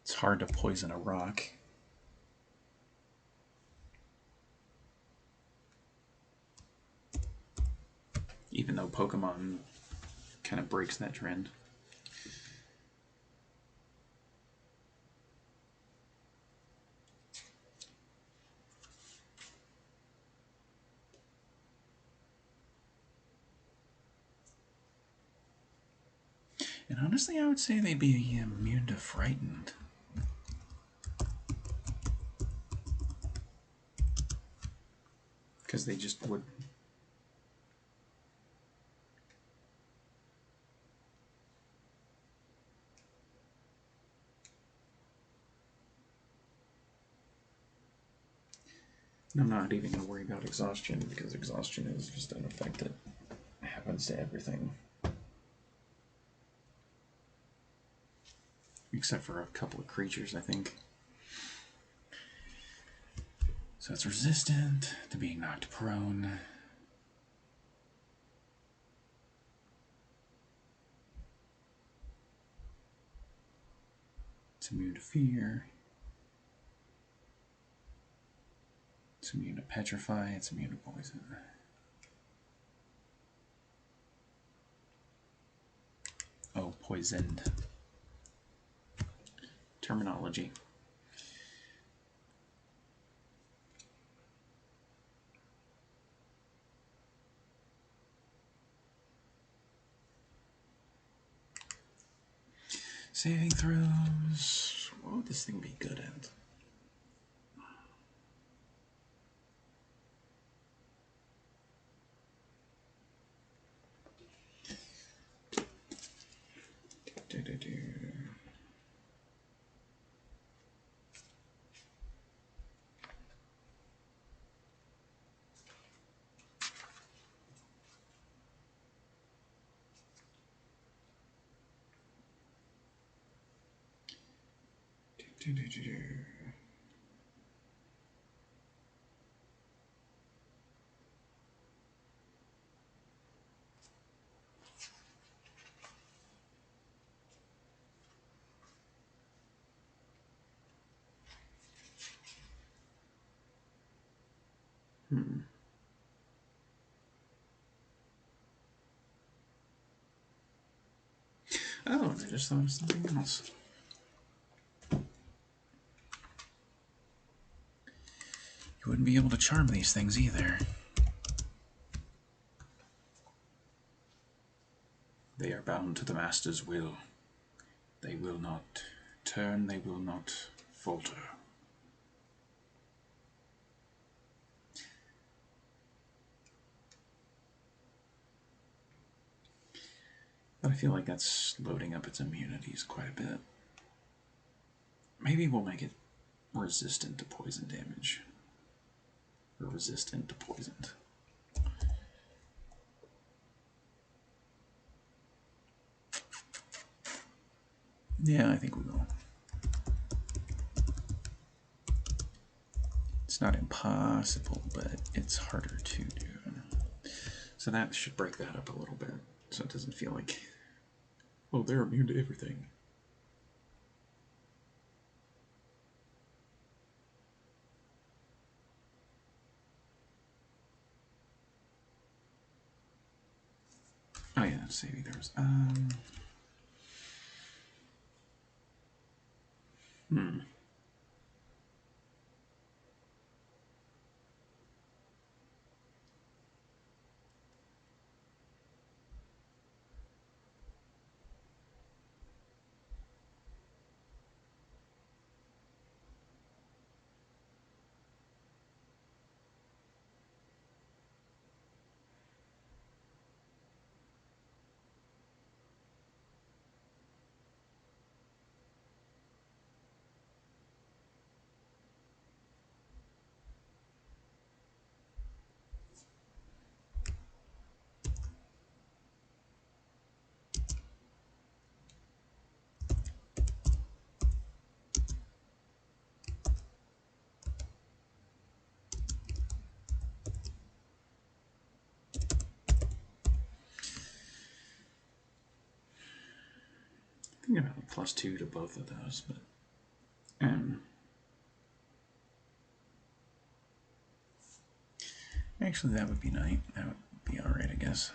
[SPEAKER 2] It's hard to poison a rock. Even though Pokemon kind of breaks that trend. And honestly, I would say they'd be immune to frightened. Because they just would. I'm not even going to worry about exhaustion, because exhaustion is just an effect that happens to everything. Except for a couple of creatures, I think. So it's resistant to being knocked prone. It's immune to fear. It's immune to petrify. It's immune to poison. Oh, poisoned. Terminology. Saving throws. What would this thing be good at? Oh, and I just thought of something else. You wouldn't be able to charm these things either. They are bound to the master's will. They will not turn, they will not falter. But I feel like that's loading up its immunities quite a bit. Maybe we'll make it resistant to poison damage. Or resistant to poison. Yeah, I think we will. It's not impossible, but it's harder to do. So that should break that up a little bit, so it doesn't feel like, oh, they're immune to everything. Oh yeah, saving theirs. I think about a +2 to both of those, but actually that would be nice. That would be alright, I guess.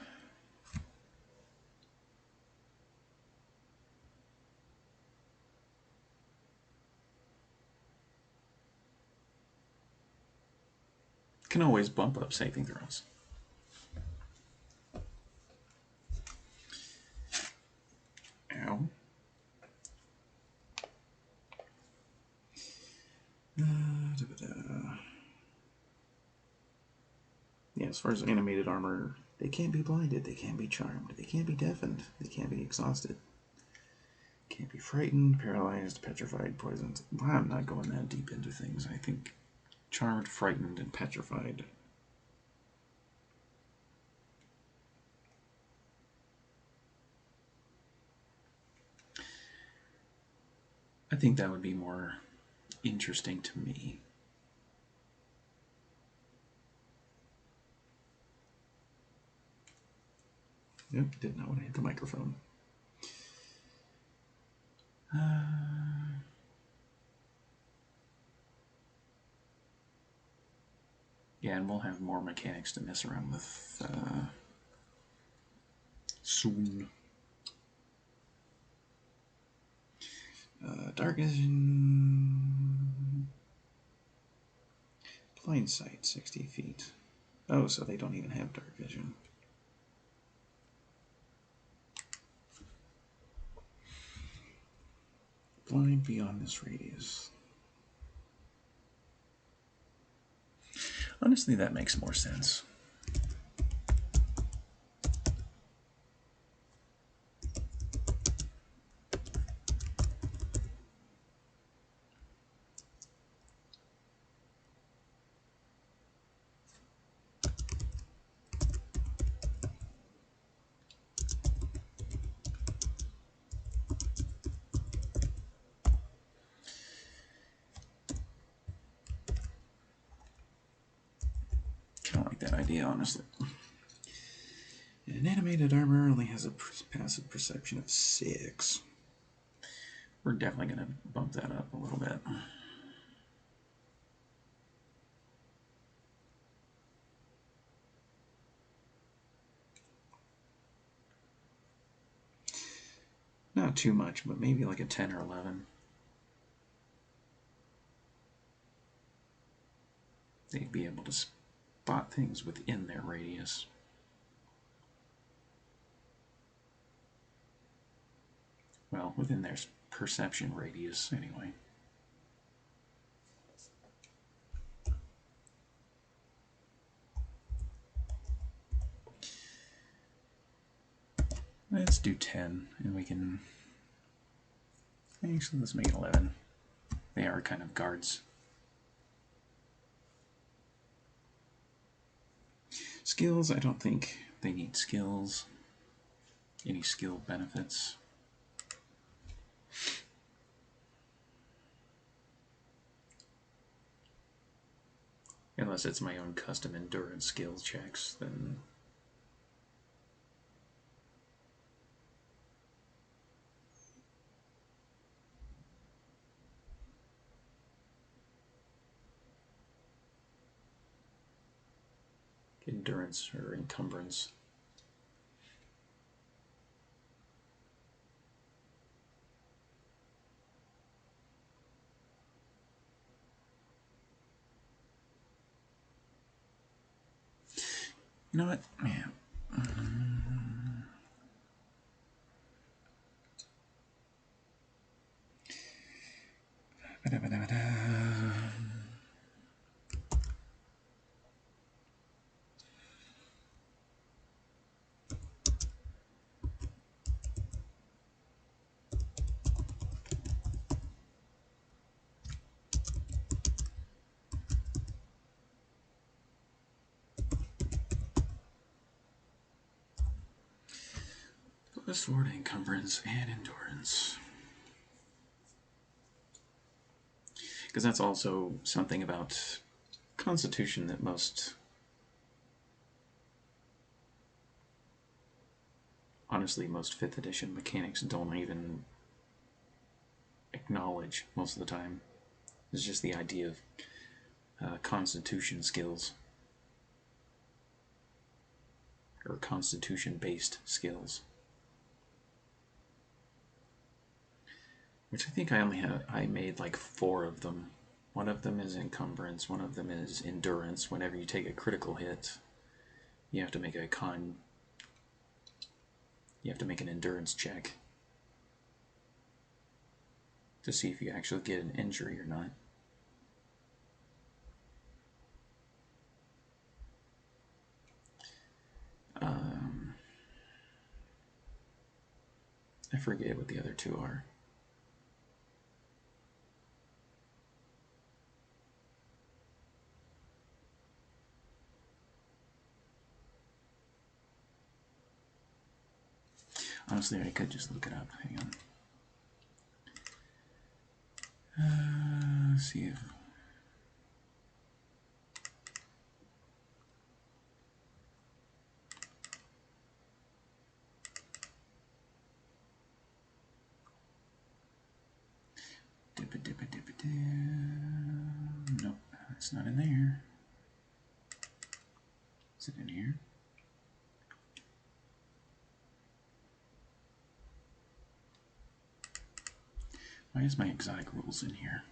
[SPEAKER 2] Can always bump up saving throws. Ow. Yeah, as far as animated armor, they can't be blinded, they can't be charmed, they can't be deafened, they can't be exhausted. Can't be frightened, paralyzed, petrified, poisoned. Well, I'm not going that deep into things. I think charmed, frightened, and petrified. I think that would be more interesting to me. Yep, did not want to hit the microphone. Yeah, and we'll have more mechanics to mess around with soon. Dark vision. Blind sight, 60 feet. Oh, so they don't even have dark vision. Blind beyond this radius. Honestly, that makes more sense. idea, honestly. And animated armor only has a passive perception of 6. We're definitely going to bump that up a little bit. Not too much, but maybe like a 10 or 11. They'd be able to spot things within their radius. Well, within their perception radius, anyway. Let's do 10, and we can... Actually, let's make it 11. They are kind of guards. Skills, I don't think they need skills. Any skill benefits. Unless it's my own custom endurance skill checks, then... endurance or encumbrance. You know what? Yeah. Plus 4 to encumbrance and endurance. Because that's also something about Constitution that most... Honestly, most 5th edition mechanics don't even acknowledge most of the time. It's just the idea of Constitution skills. Or Constitution-based skills. Which I think I made like 4 of them. One of them is encumbrance, one of them is endurance. Whenever you take a critical hit, you have to make an endurance check to see if you actually get an injury or not. I forget what the other 2 are. Honestly, I could just look it up. Hang on. Let's see if... Nope, it's not in there. Is it in here? Why is my exotic rules in here?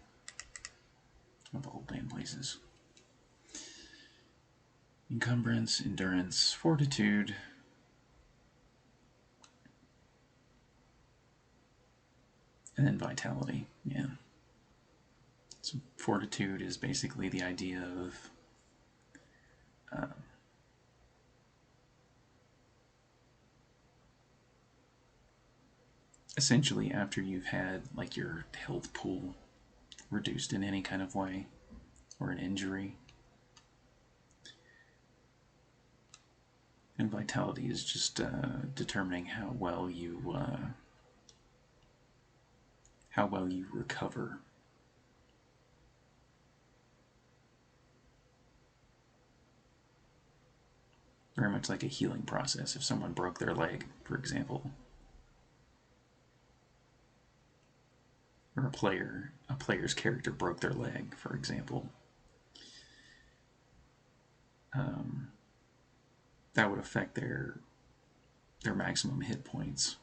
[SPEAKER 2] Of all damn places. Encumbrance, endurance, fortitude. And then vitality, yeah. So fortitude is basically the idea of essentially after you've had like your health pool reduced in any kind of way or an injury. And vitality is just determining how well you recover. very much like a healing process. If someone broke their leg, for example, or a player's character broke their leg, for example, that would affect their maximum hit points,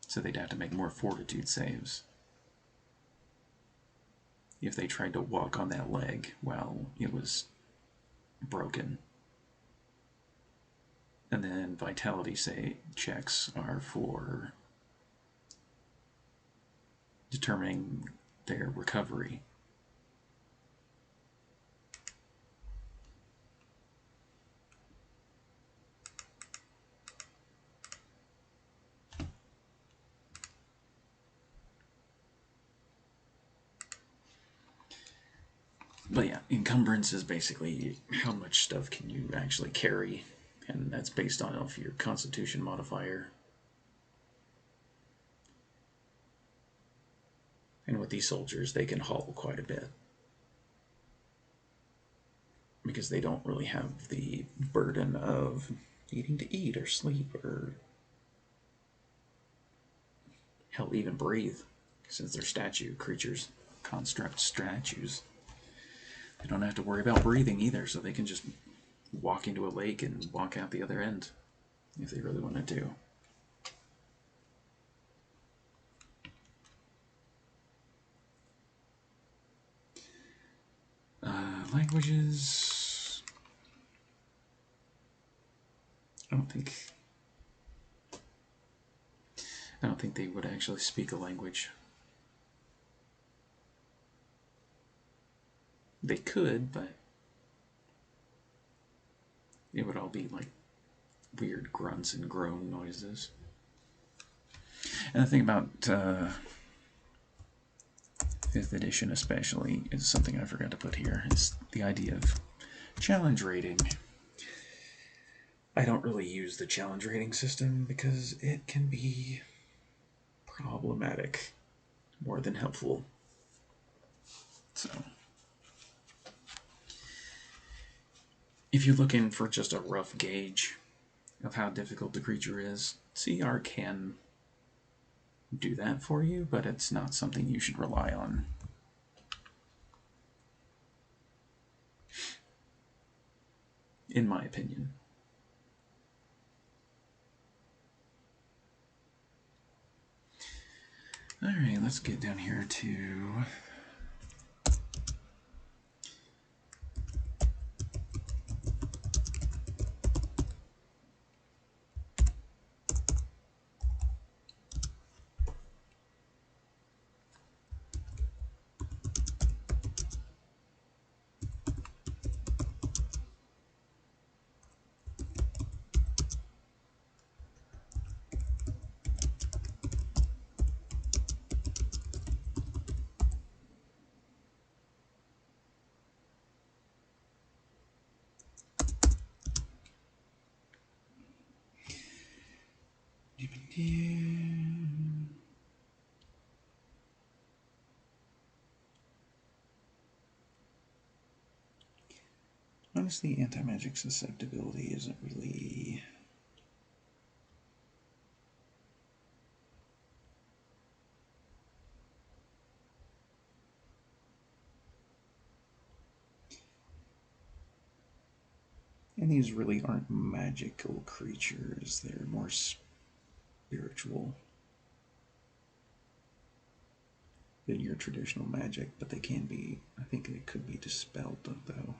[SPEAKER 2] so they'd have to make more fortitude saves if they tried to walk on that leg while it was broken. And then vitality checks are for determining their recovery. But yeah, encumbrance is basically how much stuff can you actually carry, and that's based on your constitution modifier. And with these soldiers, they can haul quite a bit, because they don't really have the burden of needing to eat or sleep or hell, even breathe, since they're statue creatures, construct statues. They don't have to worry about breathing either, so they can just walk into a lake and walk out the other end if they really wanted to. Languages. I don't think they would actually speak a language. They could, but it would all be like weird grunts and groan noises. And the thing about 5th edition especially is something I forgot to put here, is the idea of challenge rating. I don't really use the challenge rating system because it can be problematic more than helpful. So if you're looking for just a rough gauge of how difficult the creature is, CR can do that for you, but it's not something you should rely on. In my opinion. Alright, let's get down here to honestly, anti-magic susceptibility isn't really and these really aren't magical creatures, they're more spiritual than your traditional magic, but they can be, I think they could be dispelled though.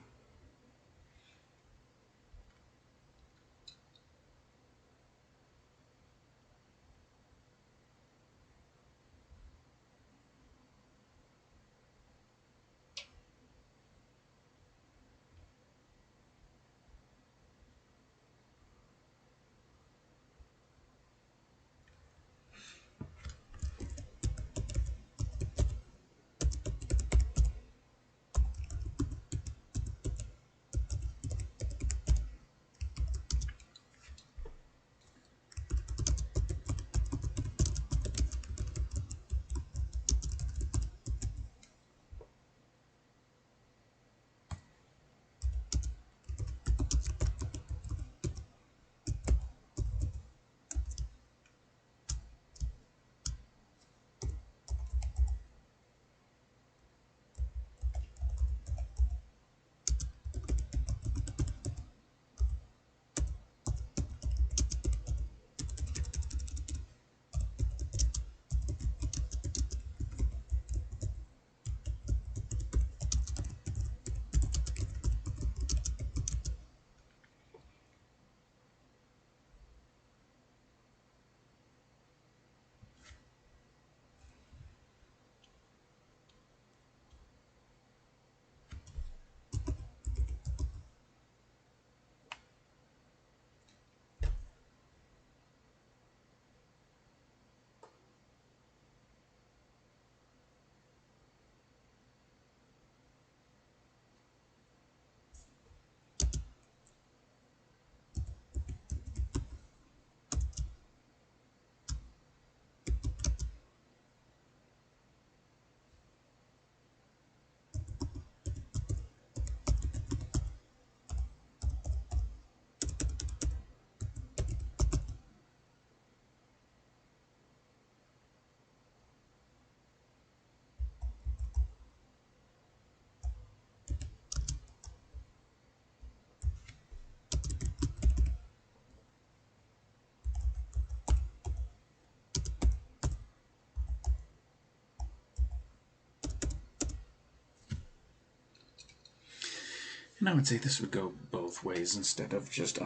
[SPEAKER 2] And I would say this would go both ways instead of just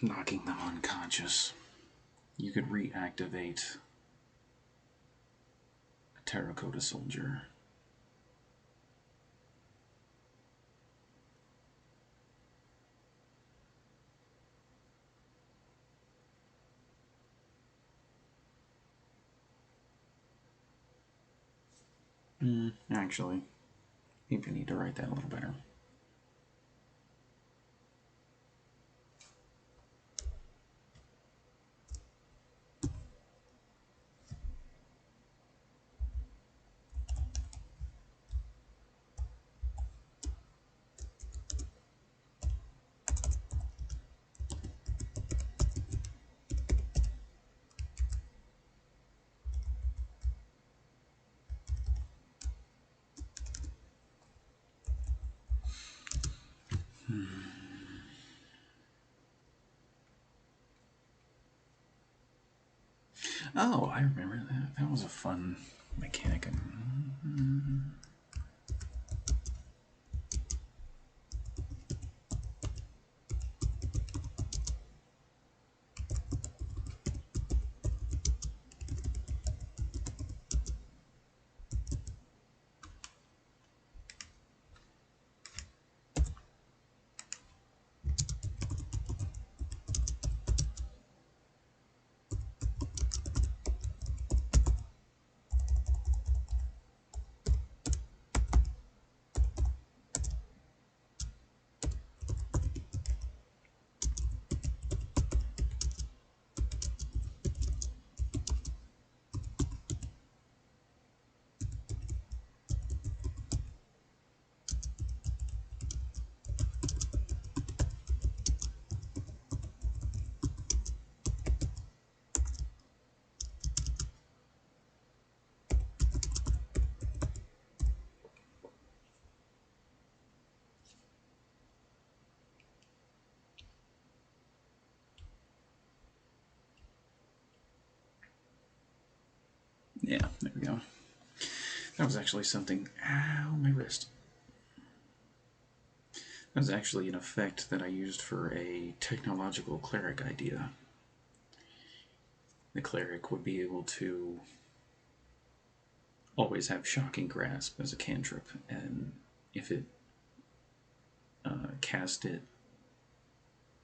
[SPEAKER 2] knocking them unconscious. You could reactivate a terracotta soldier. Actually, maybe I need to write that a little better. Oh, I remember that. That was a fun mechanic. Yeah, there we go. That was actually something. Ow, my wrist. That was actually an effect that I used for a technological cleric idea. The cleric would be able to always have Shocking Grasp as a cantrip, and if it cast it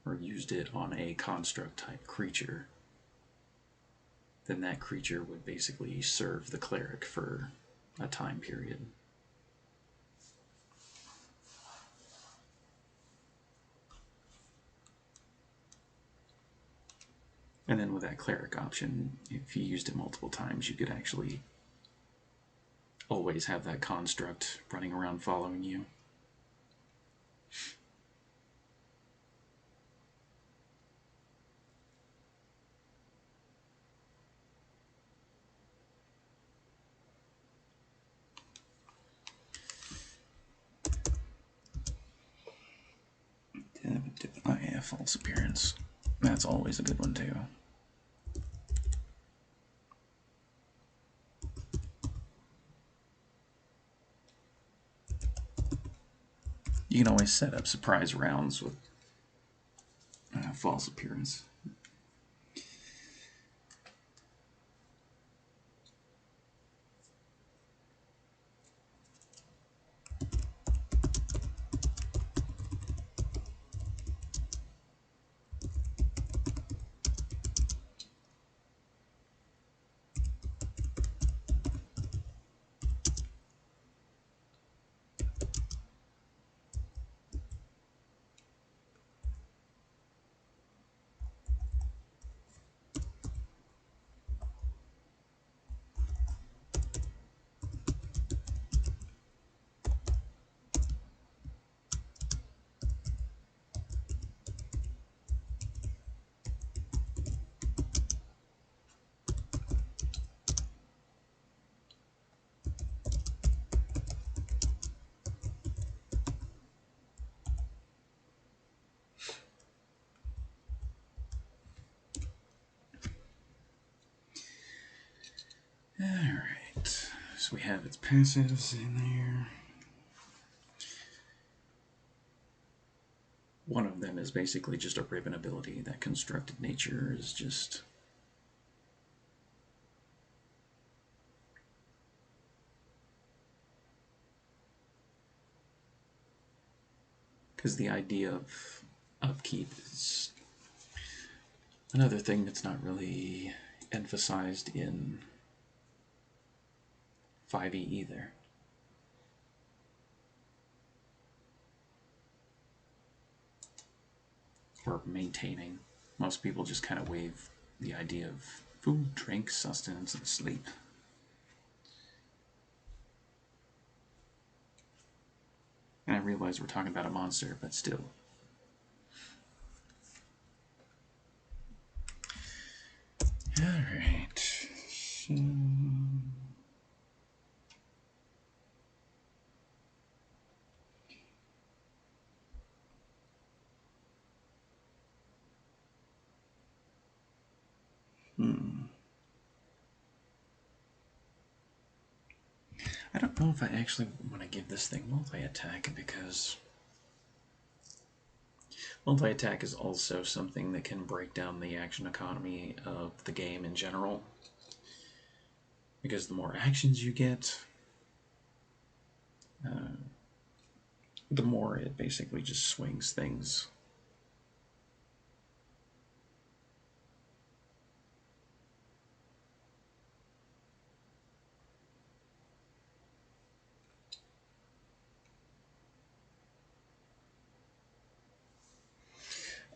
[SPEAKER 2] or used it on a construct type creature, then that creature would basically serve the cleric for a time period. And then with that cleric option, if you used it multiple times, you could actually always have that construct running around following you. Oh yeah, false appearance. That's always a good one too. You can always set up surprise rounds with false appearance. Alright, so we have its passives in there. one of them is basically just a ribbon ability. That constructed nature is just... because the idea of upkeep is another thing that's not really emphasized in 5e either. Or maintaining. Most people just kind of waive the idea of food, drink, sustenance, and sleep. And I realize we're talking about a monster, but still. Alright. So... I don't know if I actually want to give this thing multi-attack, because multi-attack is also something that can break down the action economy of the game in general. Because the more actions you get, the more it basically just swings things.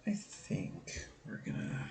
[SPEAKER 2] I think we're gonna...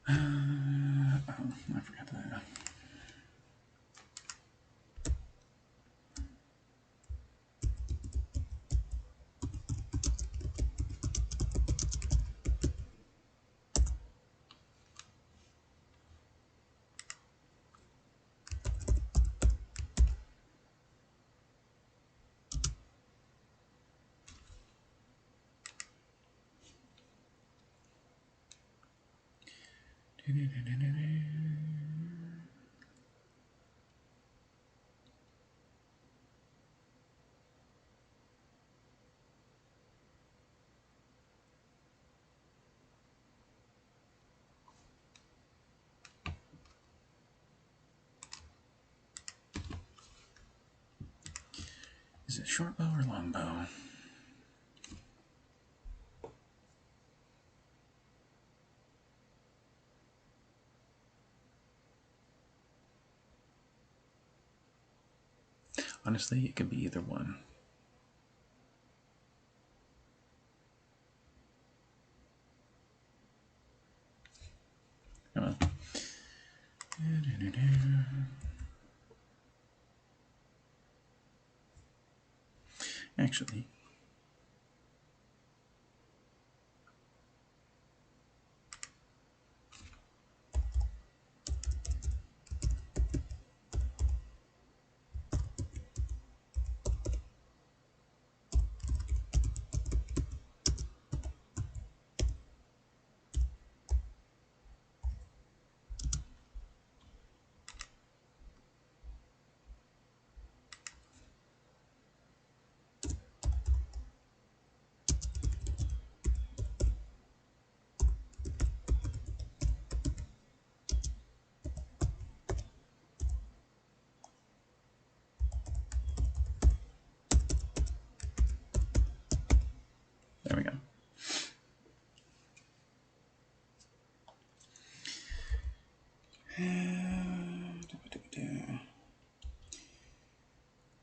[SPEAKER 2] I forgot that. Is it short bow or long bow? Honestly, it could be either one. Come on. Actually,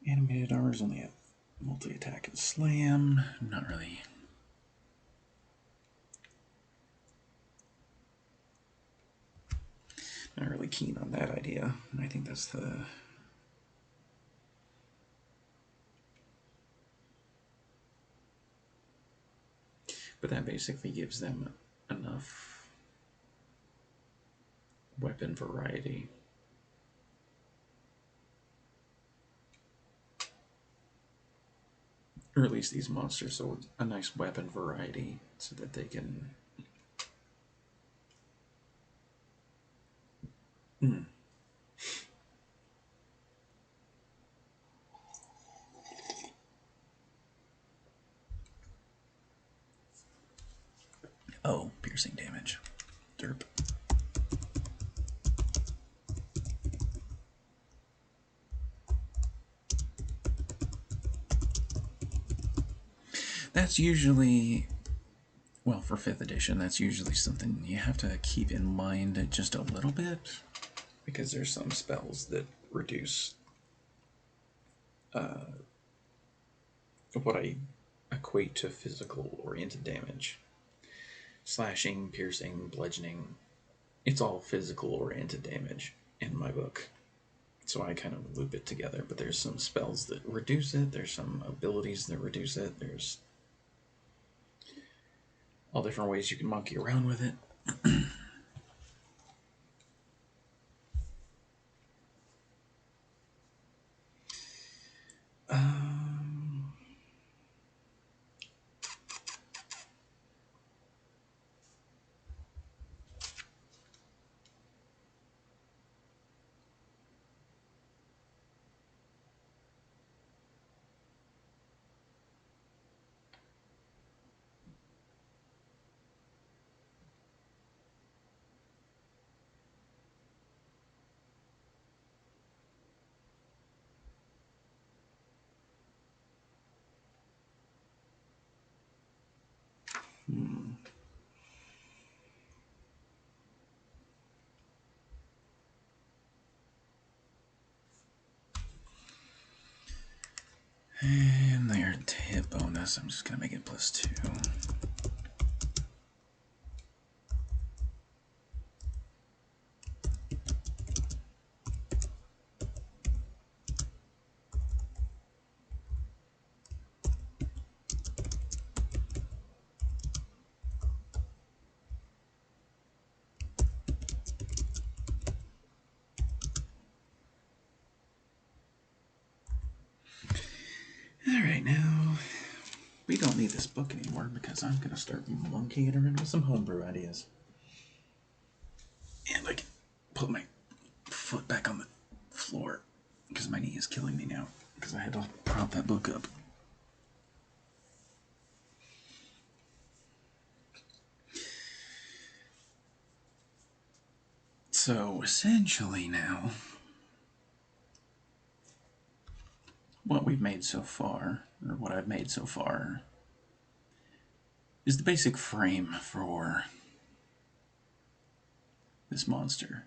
[SPEAKER 2] Animated armors only have multi-attack and slam. Not really keen on that idea. I think that's the... But that basically gives them enough weapon variety. Or at least these monsters, so a nice weapon variety so that they can... Oh, piercing damage. Derp. That's usually, well, for 5th edition, that's usually something you have to keep in mind just a little bit, because there's some spells that reduce what I equate to physical oriented damage. Slashing, piercing, bludgeoning, it's all physical oriented damage in my book. So I kind of loop it together, but there's some spells that reduce it, there's some abilities that reduce it, there's all different ways you can monkey around with it. And their hit bonus, I'm just going to make it +2. Alright, now we don't need this book anymore because I'm going to start monkeying around with some homebrew ideas. And I can put my foot back on the floor because my knee is killing me now because I had to prop that book up. So essentially now, what we've made so far, or what I've made so far, is the basic frame for this monster.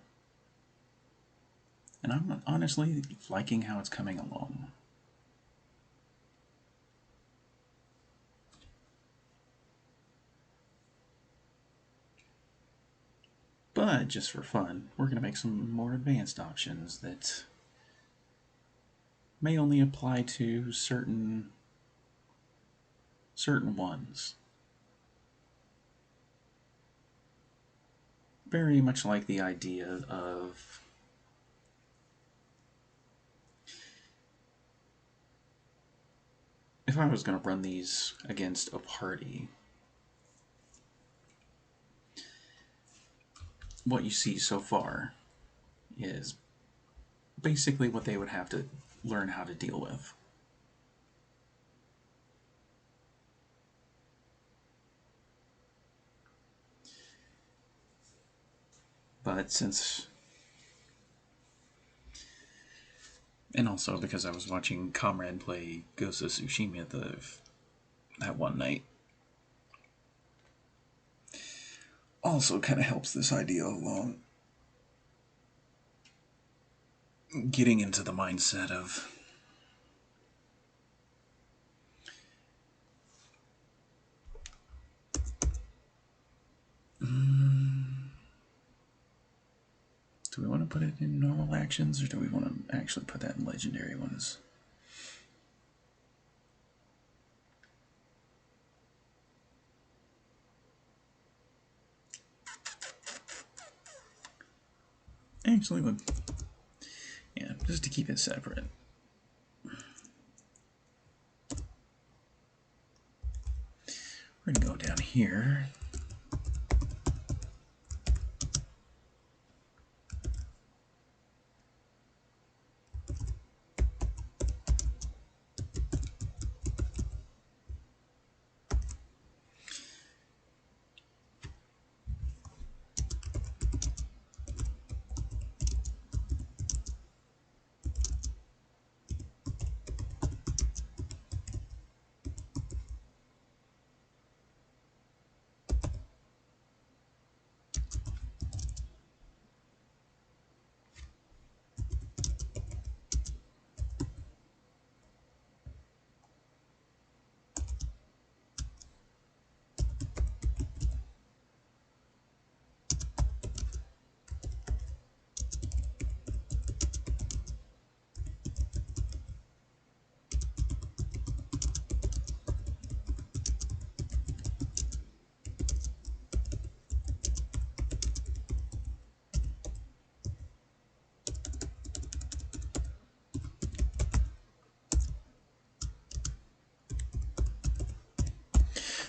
[SPEAKER 2] And I'm honestly liking how it's coming along. But just for fun, we're going to make some more advanced options that may only apply to certain ones. Very much like the idea of if I was going to run these against a party, what you see so far is basically what they would have to learn how to deal with. But since... And also because I was watching Comrade play Ghost of Tsushima that one night. Also kind of helps this idea along. Getting into the mindset of Do we want to put it in normal actions, or do we want to actually put that in legendary ones? Actually, yeah, just to keep it separate. We're going to go down here.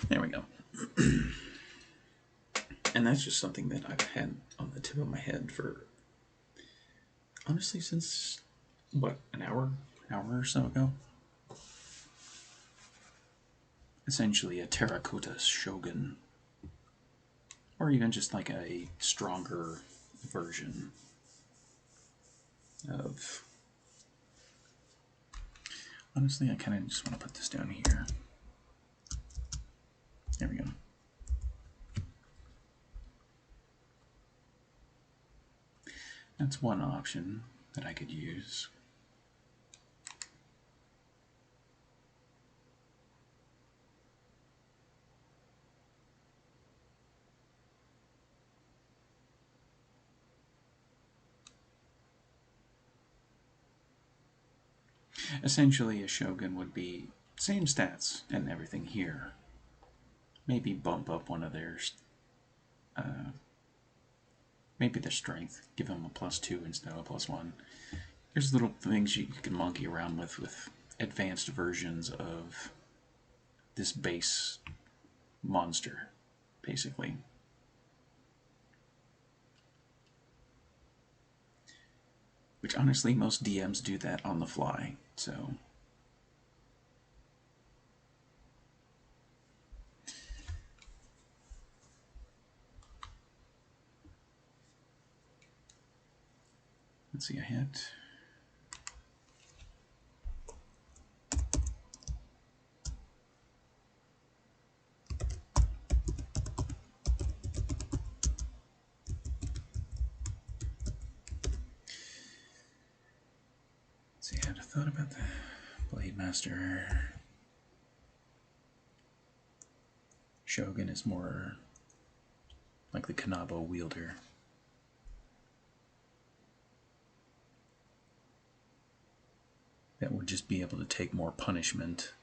[SPEAKER 2] There we go. And that's just something that I've had on the tip of my head for, honestly, since, what, an hour or so ago? Essentially a terracotta shogun, or even just like a stronger version of... Honestly, I kind of just want to put this down here. There we go. That's one option that I could use. Essentially, a shogun would be same stats and everything here. Maybe bump up one of theirs. Maybe their strength. Give them a +2 instead of a +1. There's little things you can monkey around with advanced versions of this base monster, basically. Which honestly, most DMs do that on the fly, so... Let's see, I hit... Let's see, I had a thought about the Blade Master. Shogun is more like the Kanabo wielder. That would just be able to take more punishment.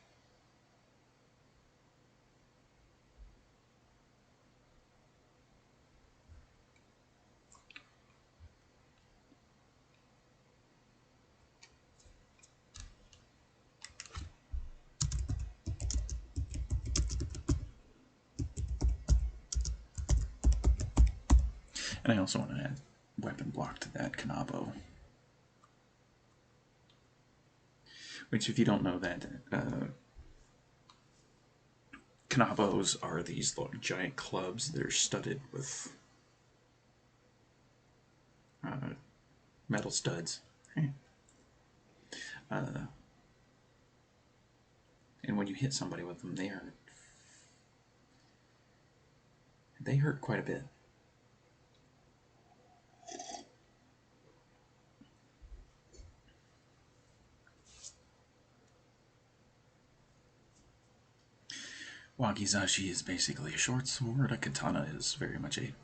[SPEAKER 2] And I also want to add weapon block to that Kanabo. Which, if you don't know that, Kanabos are these giant clubs. They're studded with metal studs. And when you hit somebody with them, they hurt quite a bit. Wakizashi is basically a short sword. A katana is very much a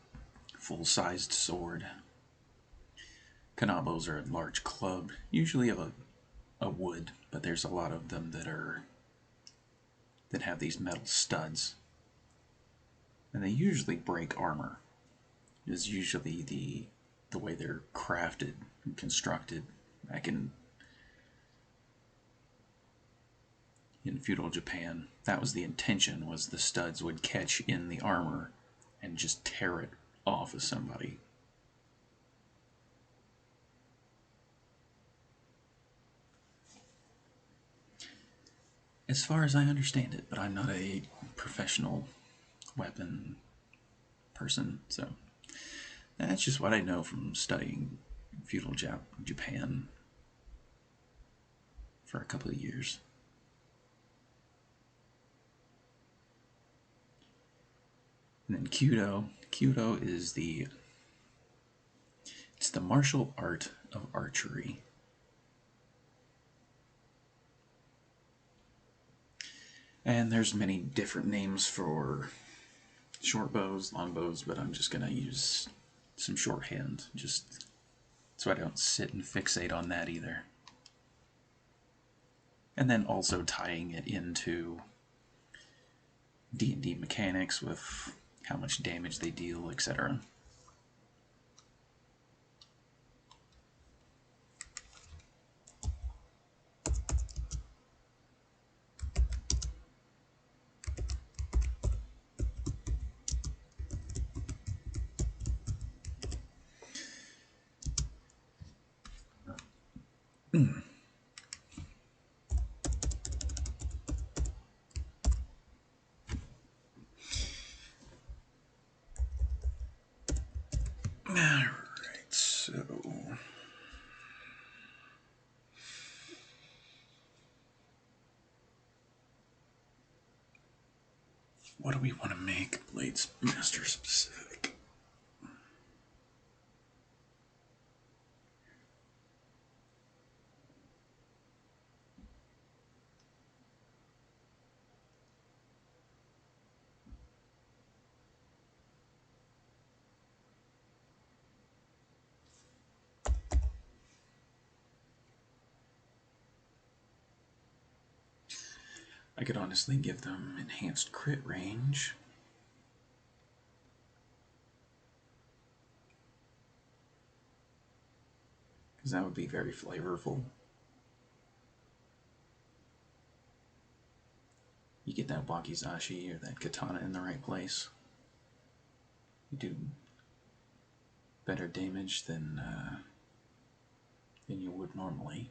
[SPEAKER 2] full-sized sword. Kanabos are a large club, usually of a wood, but there's a lot of them that have these metal studs. And they usually break armor. Is usually the way they're crafted and constructed. Back in feudal Japan, that was the intention, was the studs would catch in the armor and just tear it off of somebody. As far as I understand it, but I'm not a professional weapon person, so that's just what I know from studying feudal Japan for a couple of years. And then Kyudo. Kyudo is it's the martial art of archery. And there's many different names for short bows, long bows, but I'm just going to use some shorthand, just so I don't sit and fixate on that either. And then also tying it into D&D mechanics with how much damage they deal, etc. Alright, so what do we want to make Blades Master specific? I could honestly give them enhanced crit range. Because that would be very flavorful. You get that wakizashi or that katana in the right place, you do better damage than you would normally.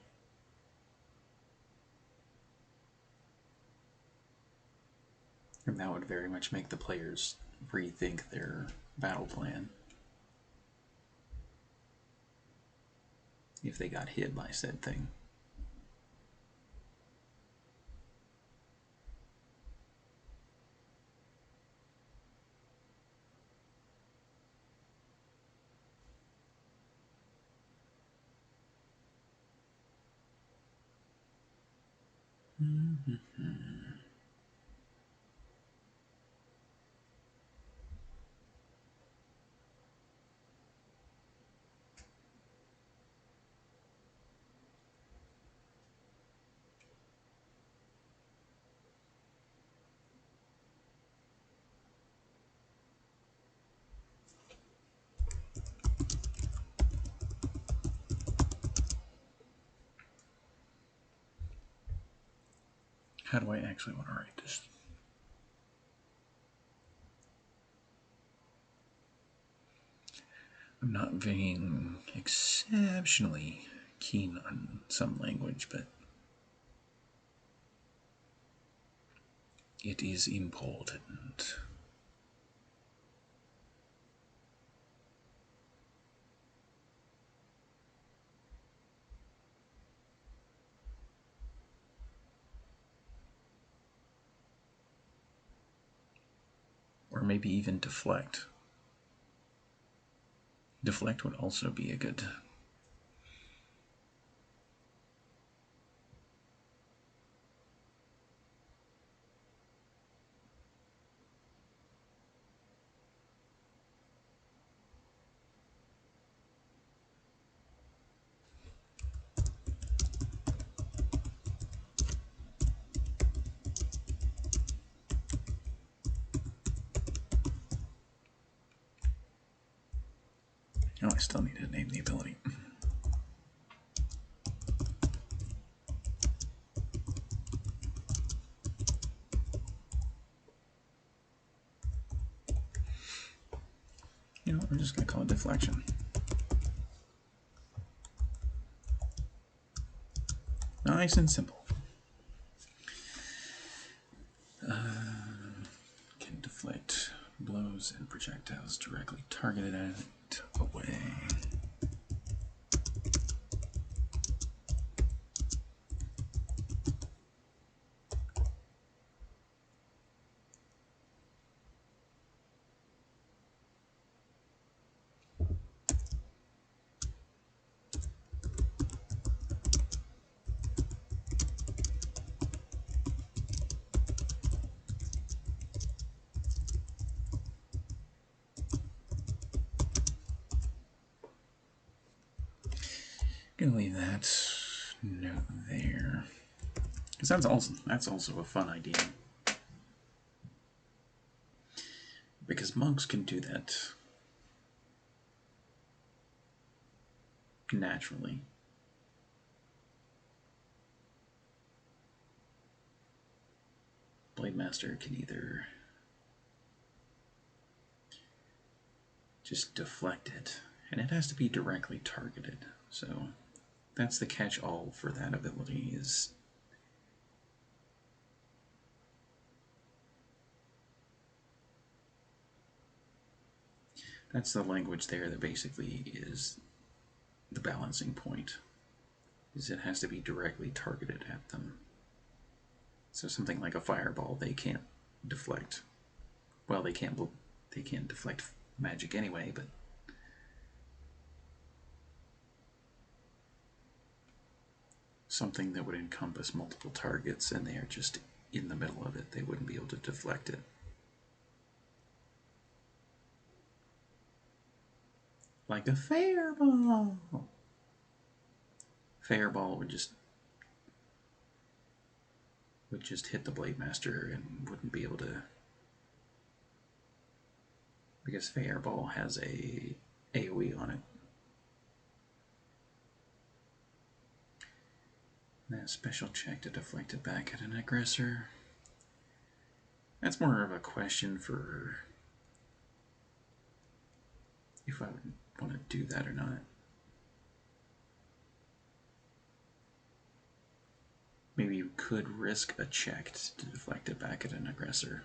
[SPEAKER 2] And that would very much make the players rethink their battle plan if they got hit by said thing. How do I actually want to write this? I'm not being exceptionally keen on some language, but it is important. Or maybe even deflect. Deflect would also be a good... I still need to name the ability. You know, I'm just going to call it deflection. Nice and simple. Can deflect blows and projectiles directly targeted at it away. Gonna leave that note there, because that's also a fun idea. Because monks can do that naturally. Blade Master can either just deflect it, and it has to be directly targeted. So that's the catch-all for that ability, is that's the language there that basically is the balancing point, is it has to be directly targeted at them. So something like a fireball, they can't deflect. Well, they can't deflect magic anyway, but something that would encompass multiple targets and they are just in the middle of it, they wouldn't be able to deflect it. Like a fireball. Fireball would just hit the Blade Master and wouldn't be able to, because Fireball has a AoE on it. That special check to deflect it back at an aggressor. That's more of a question for if I would want to do that or not. Maybe you could risk a check to deflect it back at an aggressor.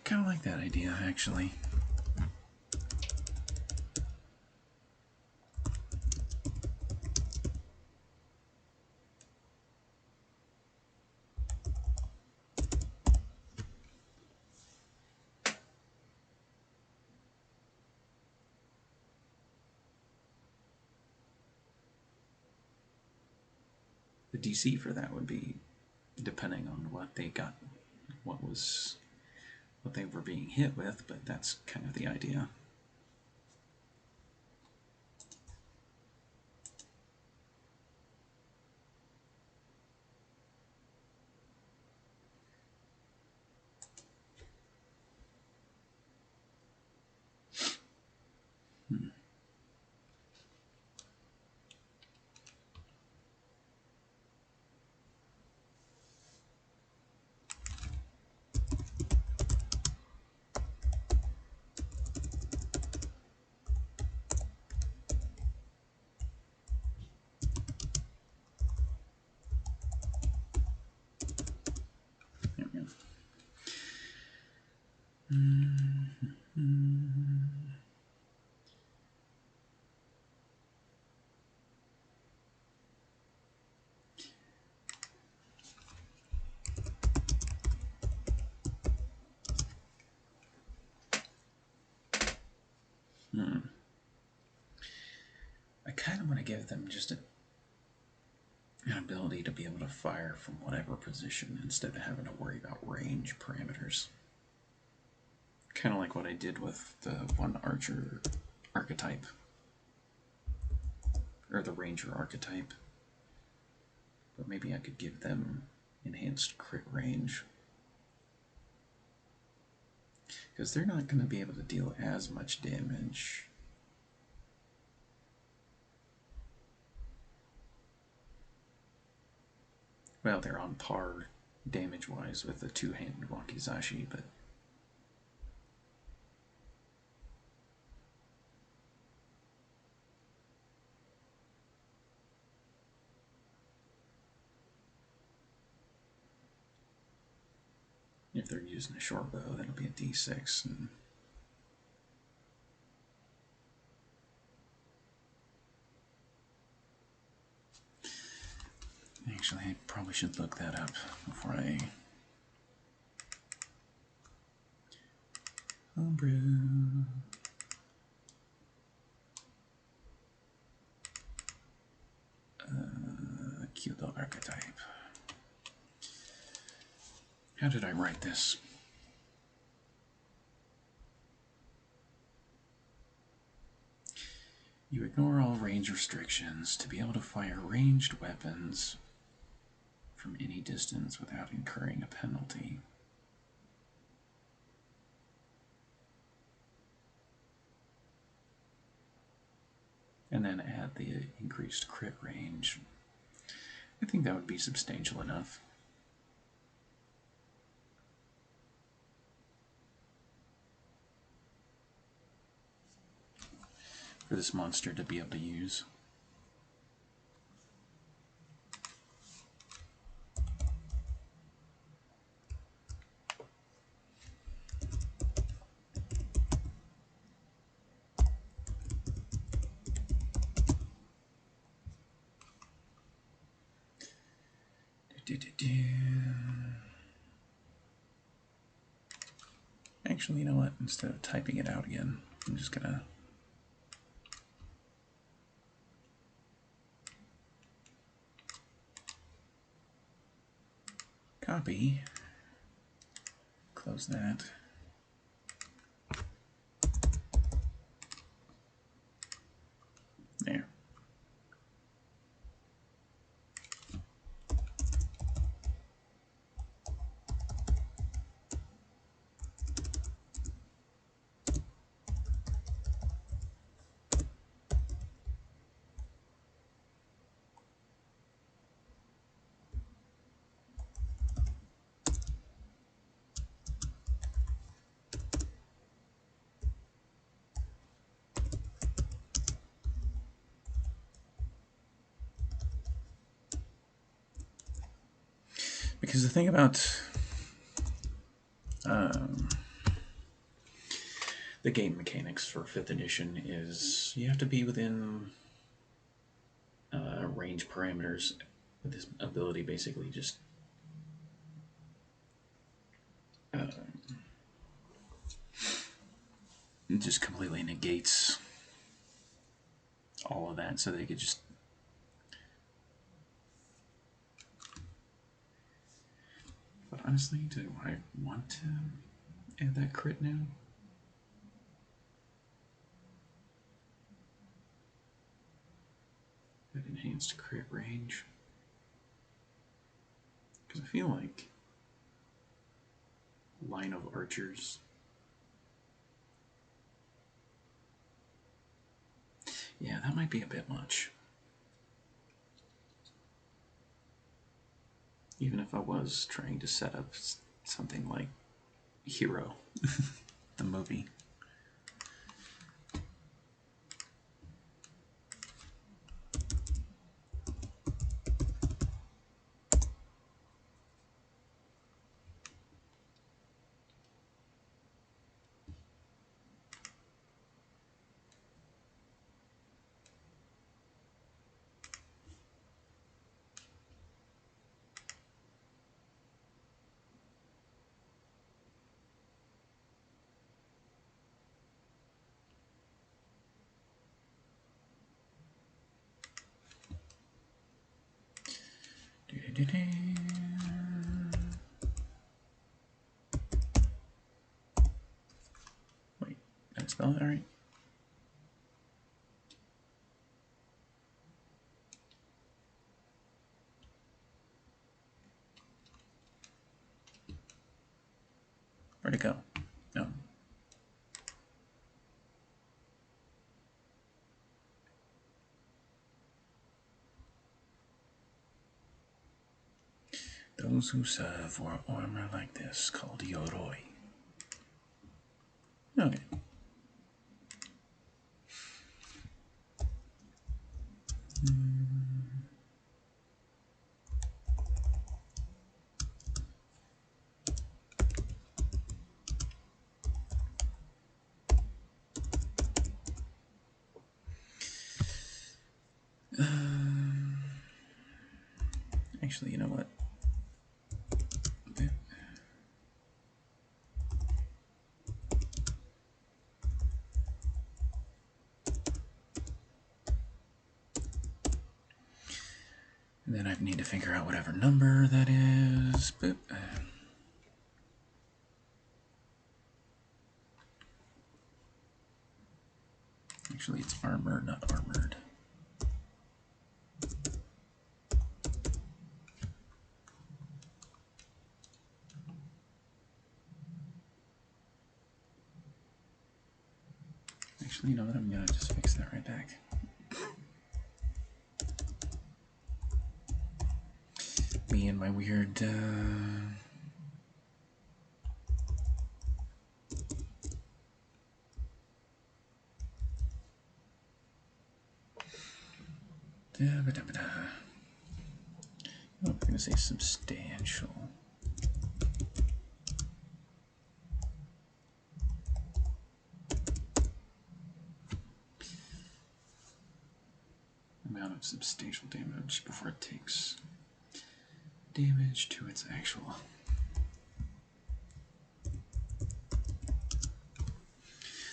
[SPEAKER 2] Kind of like that idea, actually. The DC for that would be depending on what they got, what they were being hit with, but that's kind of the idea. I kind of want to give them just an ability to be able to fire from whatever position instead of having to worry about range parameters. Kind of like what I did with the one archer archetype, or the ranger archetype. But maybe I could give them enhanced crit range. Because they're not going to be able to deal as much damage. Well, they're on par damage-wise with the two-handed Wakizashi, but if they're using a short bow, that'll be a D6. And actually, I probably should look that up before I... Homebrew. Kyoto archetype. How did I write this? You ignore all range restrictions to be able to fire ranged weapons from any distance without incurring a penalty. And then add the increased crit range. I think that would be substantial enough. For this monster to be able to use. Actually, you know what? Instead of typing it out again, I'm just gonna copy, close that. There. Because the thing about the game mechanics for 5th edition is you have to be within range parameters. This ability basically just completely negates all of that, so they could just but honestly, do I want to add that crit now? That enhanced crit range. Because I feel like line of archers. Yeah, that might be a bit much. Even if I was trying to set up something like Hero, the movie. Wait, did I spell that right? those who serve wore armor like this, called yoroi. Okay. Actually, you know what? And then I need to figure out whatever number that is. Boop. Actually, it's armor, not armored. Actually, you know what? I'm gonna just fix that right back. Me and my weird. I'm going to say substantial. Amount of substantial damage before it takes damage to its actual.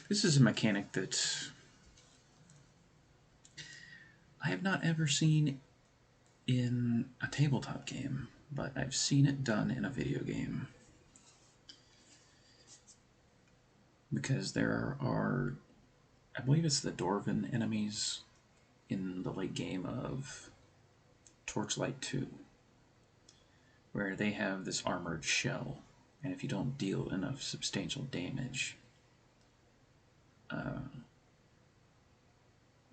[SPEAKER 2] This is a mechanic that I have not ever seen in a tabletop game, but I've seen it done in a video game. Because there are, I believe it's the Dwarven enemies in the late game of Torchlight 2, where they have this armored shell, and if you don't deal enough substantial damage,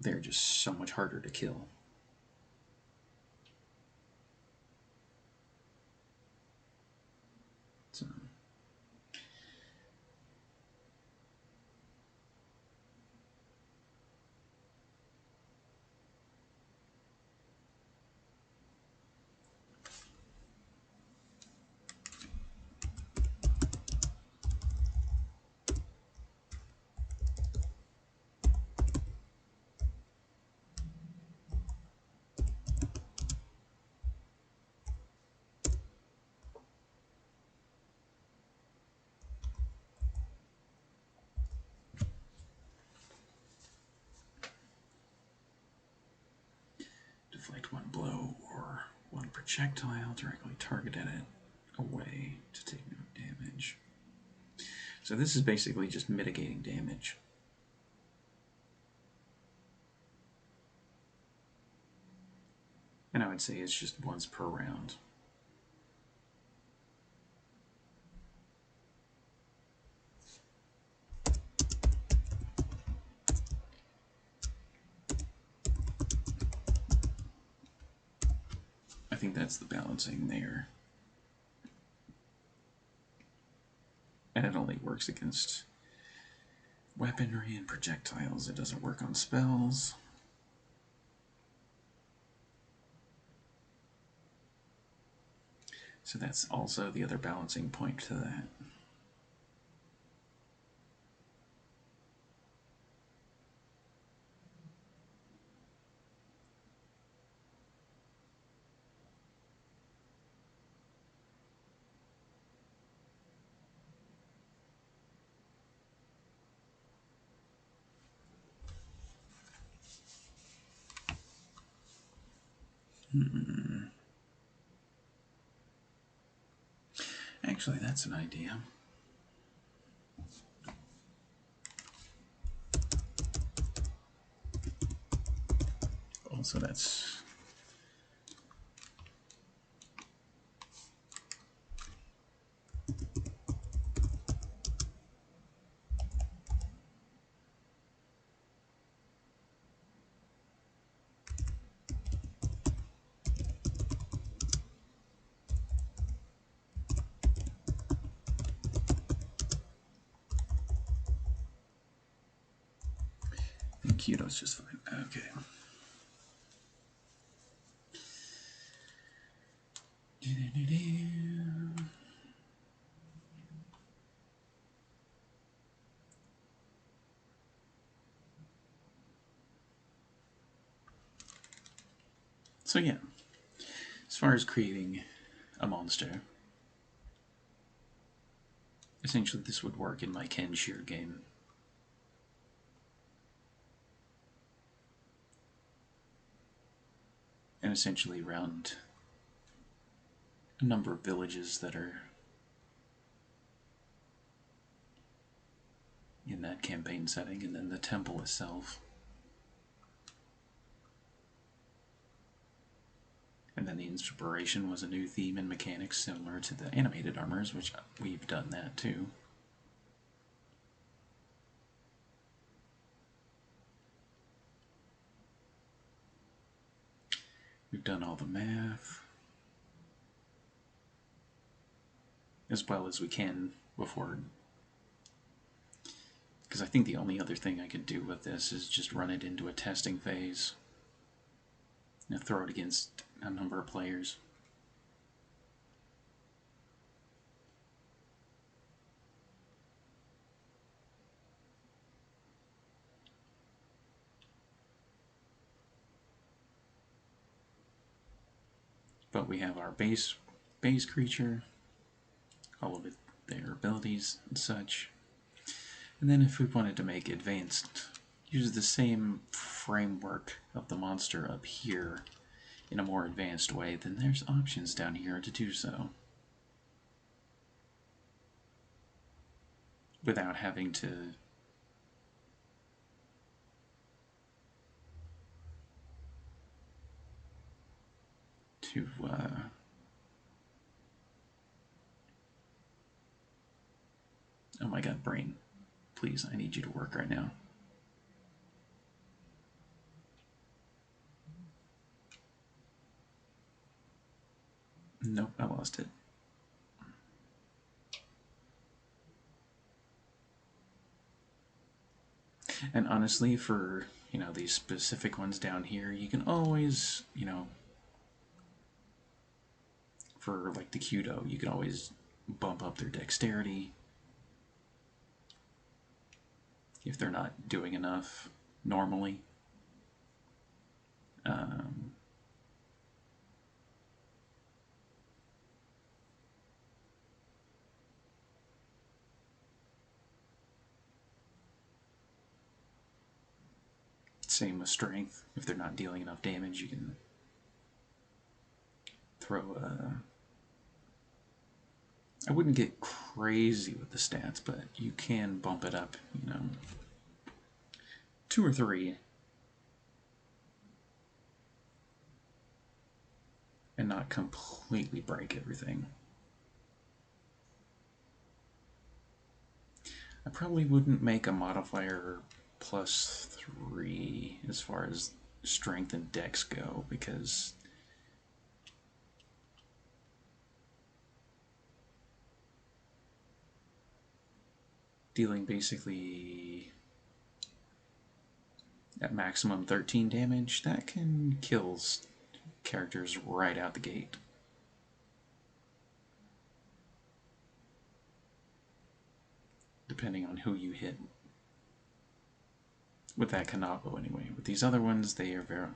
[SPEAKER 2] they're just so much harder to kill. So, deflect one blow or one projectile directly targeted at it away to take no damage. So this is basically just mitigating damage. And I would say it's just once per round. I think that's the balancing there. And it only works against weaponry and projectiles. It doesn't work on spells. So that's also the other balancing point to that. Actually, that's an idea. Also, that's... Kyoto's just fine. Okay. So yeah, as far as creating a monster, essentially this would work in my Ken Shear game. And essentially around a number of villages that are in that campaign setting, and then the temple itself. And then the inspiration was a new theme and mechanics similar to the animated armors, which we've done that too. We've done all the math as well as we can before, because I think the only other thing I could do with this is just run it into a testing phase. Throw it against a number of players. But we have our base creature, all of their abilities and such. And then if we wanted to make advanced, use the same framework of the monster up here in a more advanced way, then there's options down here to do so. Without having to oh my god, brain. Please, I need you to work right now. Nope, I lost it. And honestly, for, these specific ones down here, you can always, for like the Kyoto, you can always bump up their dexterity if they're not doing enough normally. Same with strength. If they're not dealing enough damage, you can throw I wouldn't get crazy with the stats, but you can bump it up, 2 or 3. And not completely break everything. I probably wouldn't make a modifier +3 as far as strength and dex go, because dealing basically at maximum 13 damage, that can kill characters right out the gate. Depending on who you hit. With that Kanabo anyway. With these other ones, they are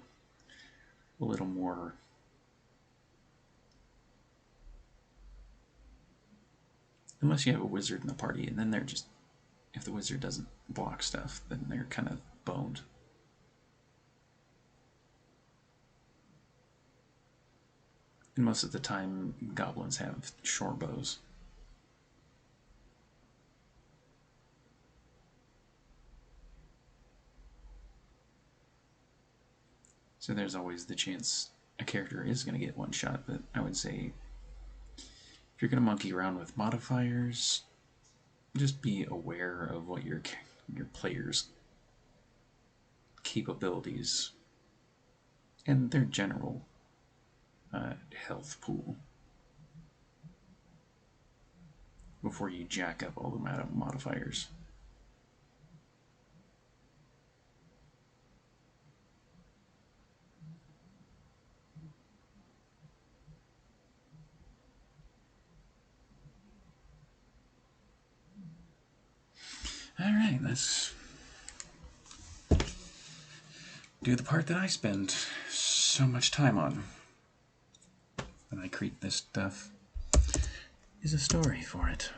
[SPEAKER 2] a little more unless you have a wizard in the party, and then they're just, if the wizard doesn't block stuff, then they're kind of boned. And most of the time, goblins have short bows. So there's always the chance a character is going to get one shot, but I would say if you're going to monkey around with modifiers, just be aware of what your player's capabilities and their general health pool before you jack up all the modifiers. Alright, let's do the part that I spend so much time on when I create this stuff. Is a story for it.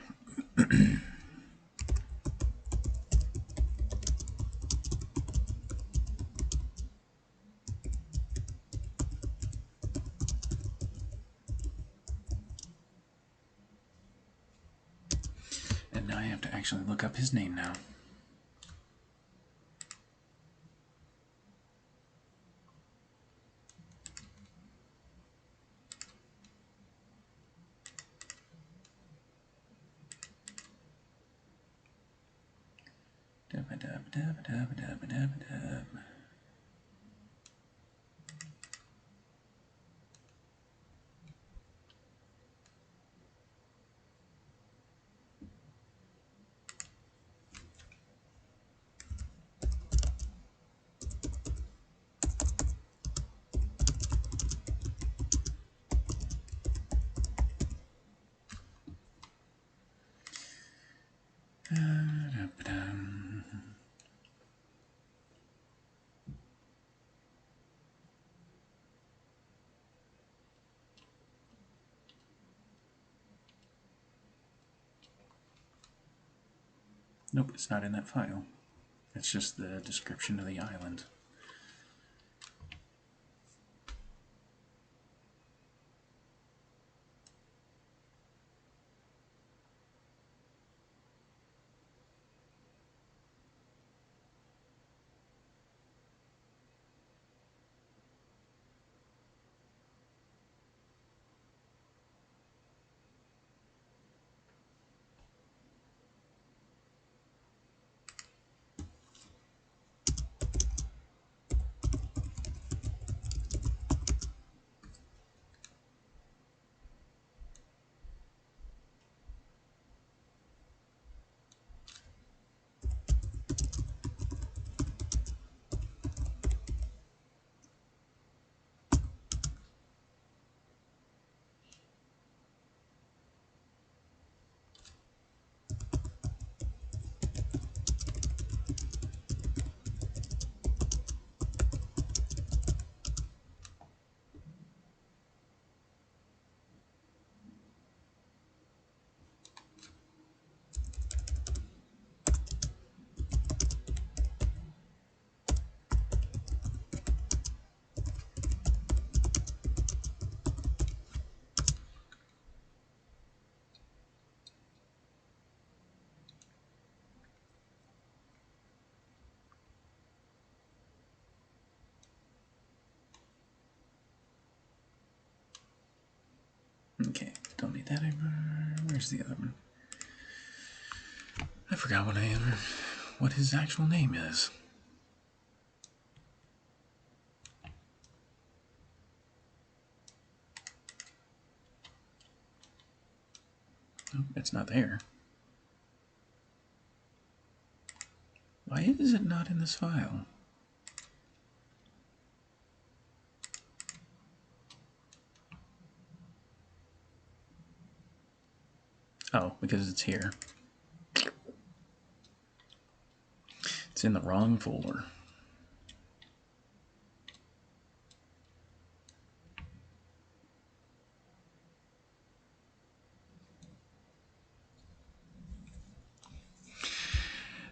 [SPEAKER 2] And now I have to actually look up his name now. Nope, it's not in that file. It's just the description of the island. Okay, don't need that anymore. Where's the other one? I forgot what his actual name is. Oh, it's not there. Why is it not in this file? Oh, because it's here. It's in the wrong folder.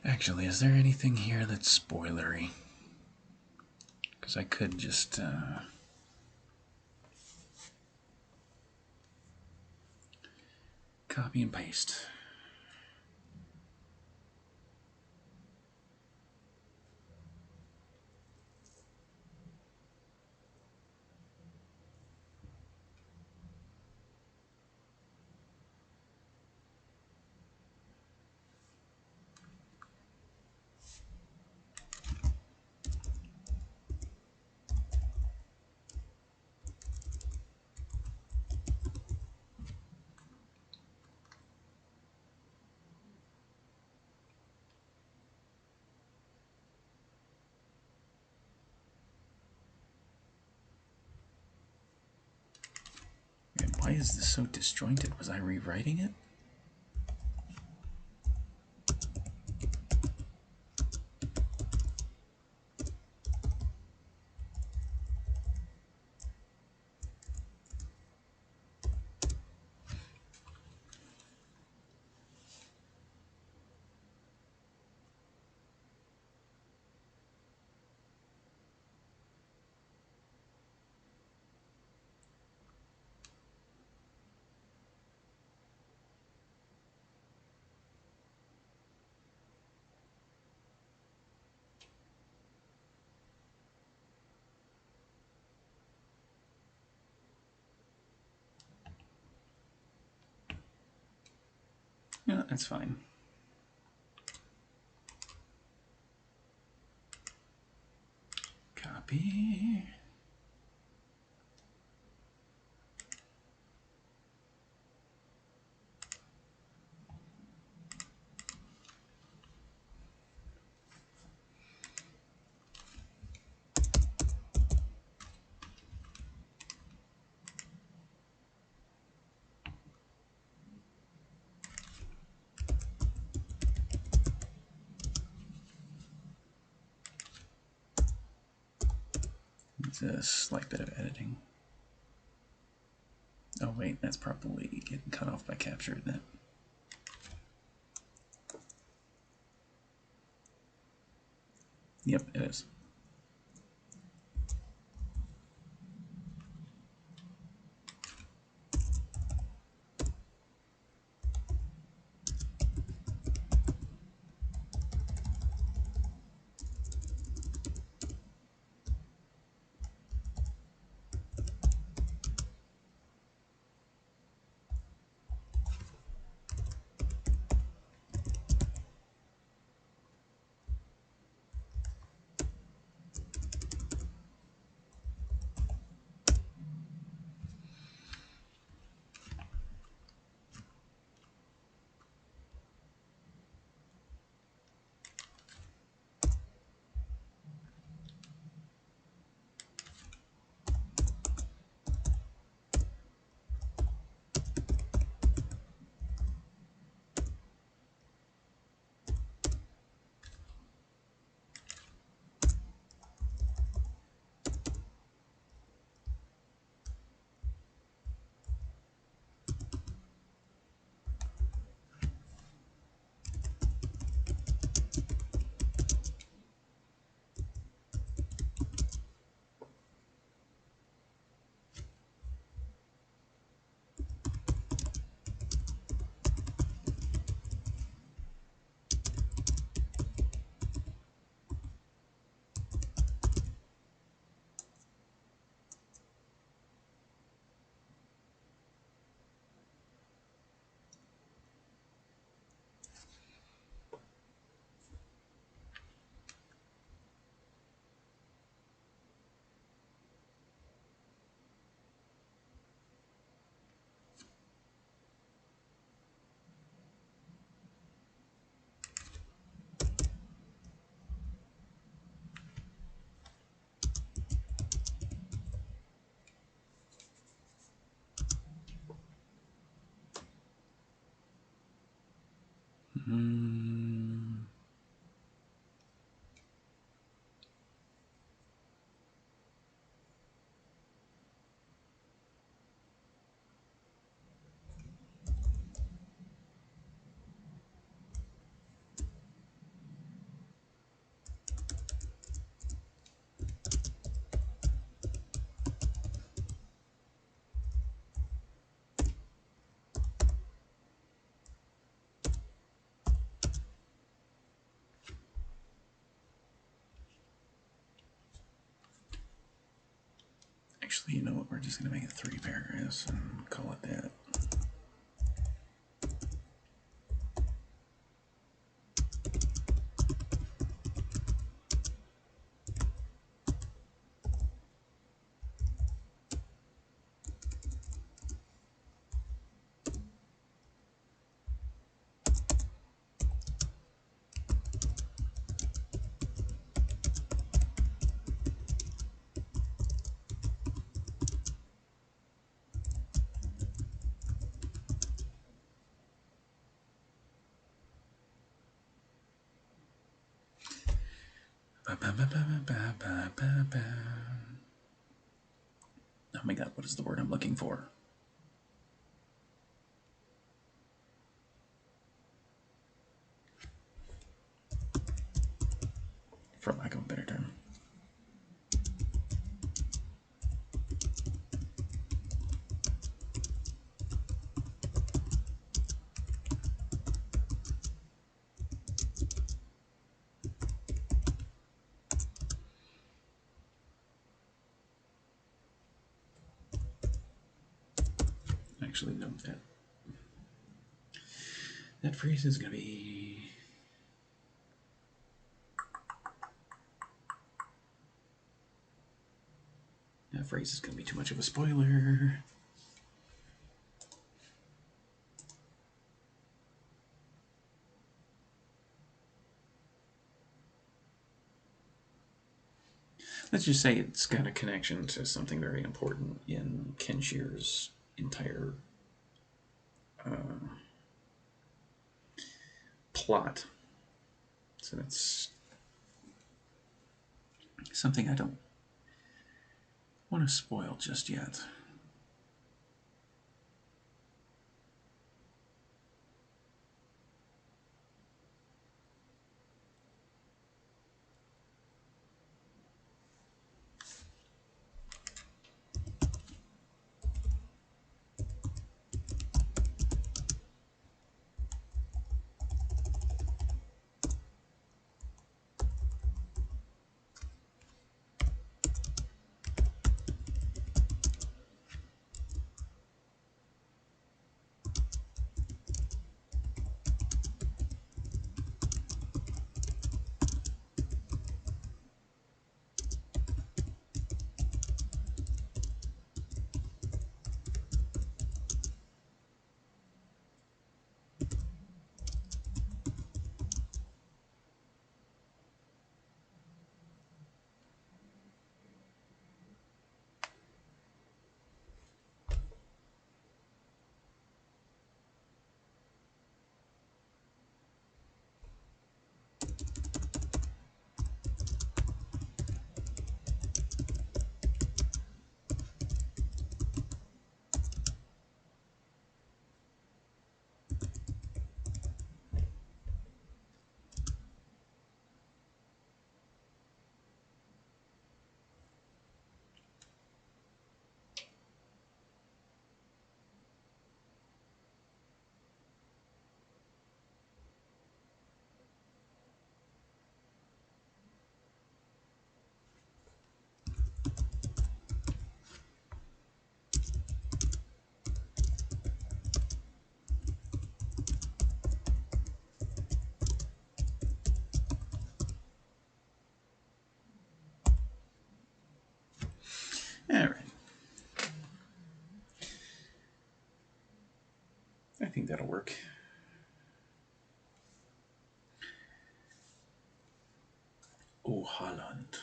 [SPEAKER 2] Actually, is there anything here that's spoilery? Because I could just copy and paste. And why is this so disjointed? Was I rewriting it? Yeah, that's fine. Copy. It's a slight bit of editing. Oh wait, that's probably getting cut off by capture, isn't it? Yep, it is. Actually, you know what? We're just going to make it 3 paragraphs and call it that. Oh my god, what is the word I'm looking for? For lack of a better term. Actually, no, That phrase is going to be... That phrase is going to be too much of a spoiler. Let's just say it's got a connection to something very important in Kenshir's entire plot. So that's something I don't want to spoil just yet. All right. I think that'll work. Oh, Holland.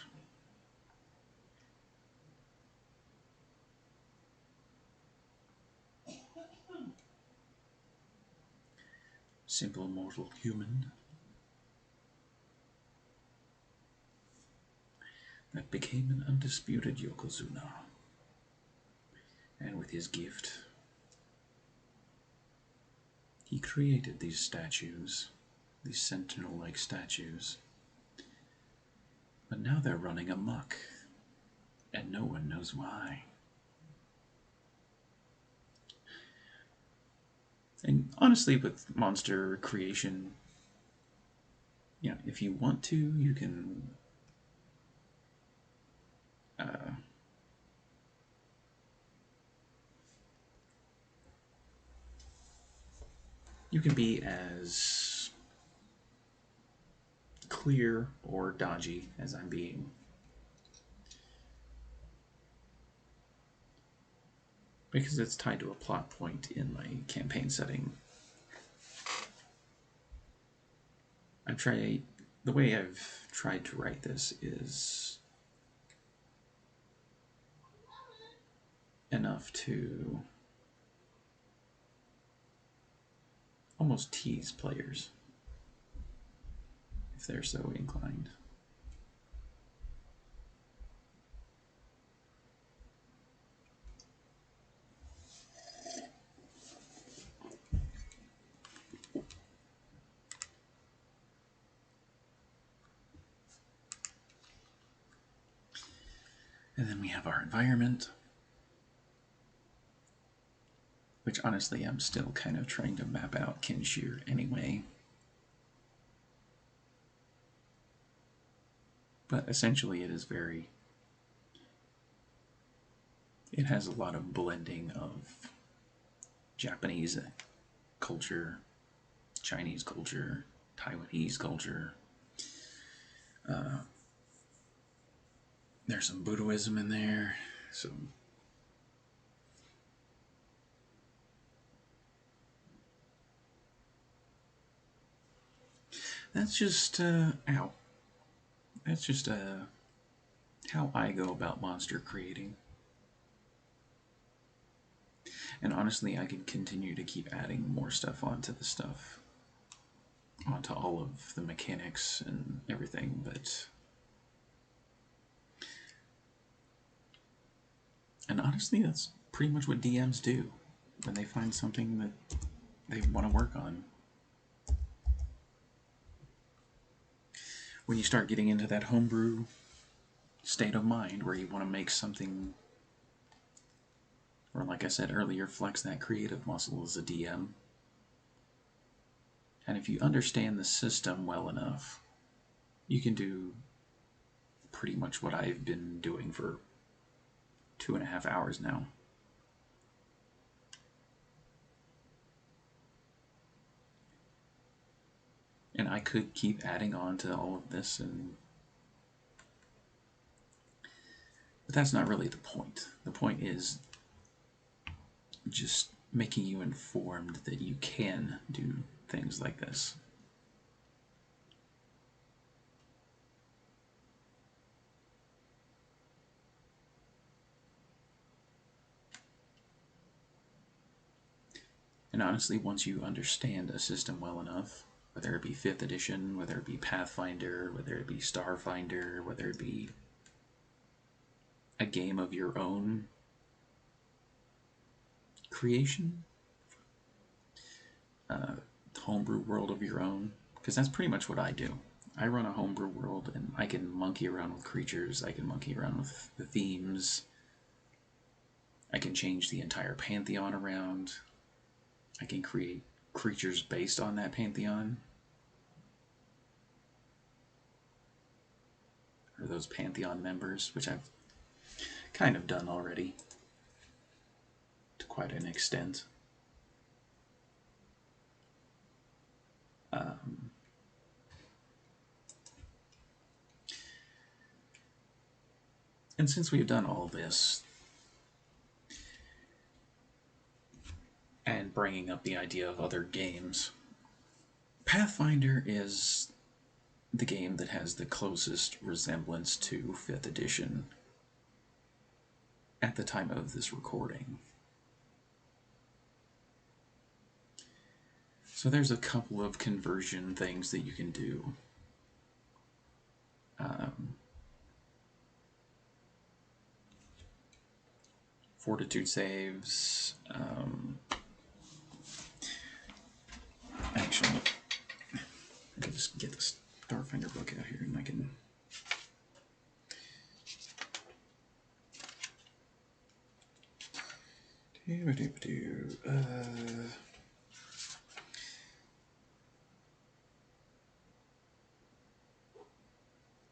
[SPEAKER 2] Simple mortal human that became an undisputed Yokozuna. And with his gift, he created these statues, these sentinel-like statues. But now they're running amok, and no one knows why. And honestly, with monster creation, you know, if you want to, you can be as clear or dodgy as I'm being. Because it's tied to a plot point in my campaign setting. The way I've tried to write this is enough to almost tease players if they're so inclined. And then we have our environment, which honestly I'm still kind of trying to map out Kenshir anyway. But essentially it has a lot of blending of Japanese culture Chinese culture, Taiwanese culture. There's some Buddhism in there. So that's just That's just how I go about monster creating. And honestly, I could continue to keep adding more stuff onto the stuff, onto all of the mechanics and everything, but... And honestly, that's pretty much what DMs do when they find something that they want to work on. When you start getting into that homebrew state of mind where you want to make something, or like I said earlier, flex that creative muscle as a DM. And if you understand the system well enough, you can do pretty much what I've been doing for 2.5 hours now. And I could keep adding on to all of this, but that's not really the point. The point is just making you informed that you can do things like this. And honestly, once you understand a system well enough, whether it be 5th edition, whether it be Pathfinder, whether it be Starfinder, whether it be a game of your own creation, homebrew world of your own, because that's pretty much what I do. I run a homebrew world, and I can monkey around with creatures, I can monkey around with the themes, I can change the entire pantheon around, I can create creatures based on that pantheon, or those pantheon members, which I've kind of done already to quite an extent. And since we've done all this, and bringing up the idea of other games, Pathfinder is the game that has the closest resemblance to 5th edition at the time of this recording. So there's a couple of conversion things that you can do. Fortitude saves. Actually, I can just get the Starfinder book out here and I can...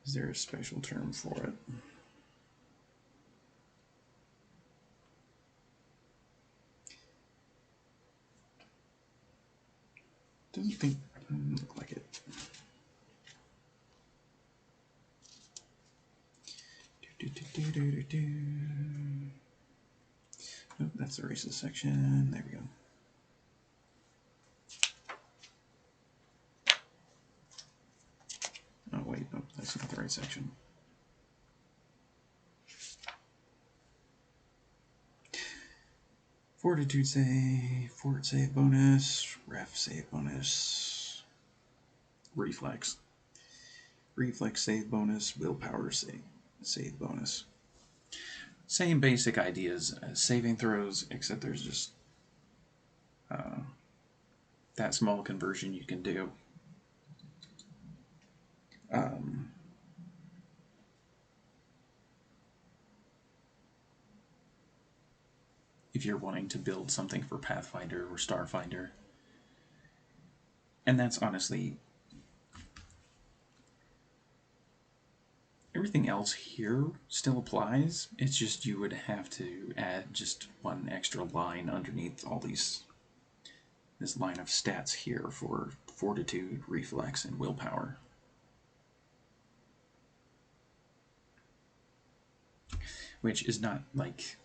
[SPEAKER 2] Is there a special term for it? Doesn't look like it. Nope, that's the races section. There we go. Oh wait, nope, that's not the right section. Fortitude save, fort save bonus, ref save bonus, reflex. Reflex save bonus, willpower save bonus. Same basic ideas as saving throws, except there's just that small conversion you can do. If you're wanting to build something for Pathfinder or Starfinder. And that's honestly... Everything else here still applies. It's just you would have to add just one extra line underneath all these this line of stats here for fortitude, reflex, and willpower. Which is not like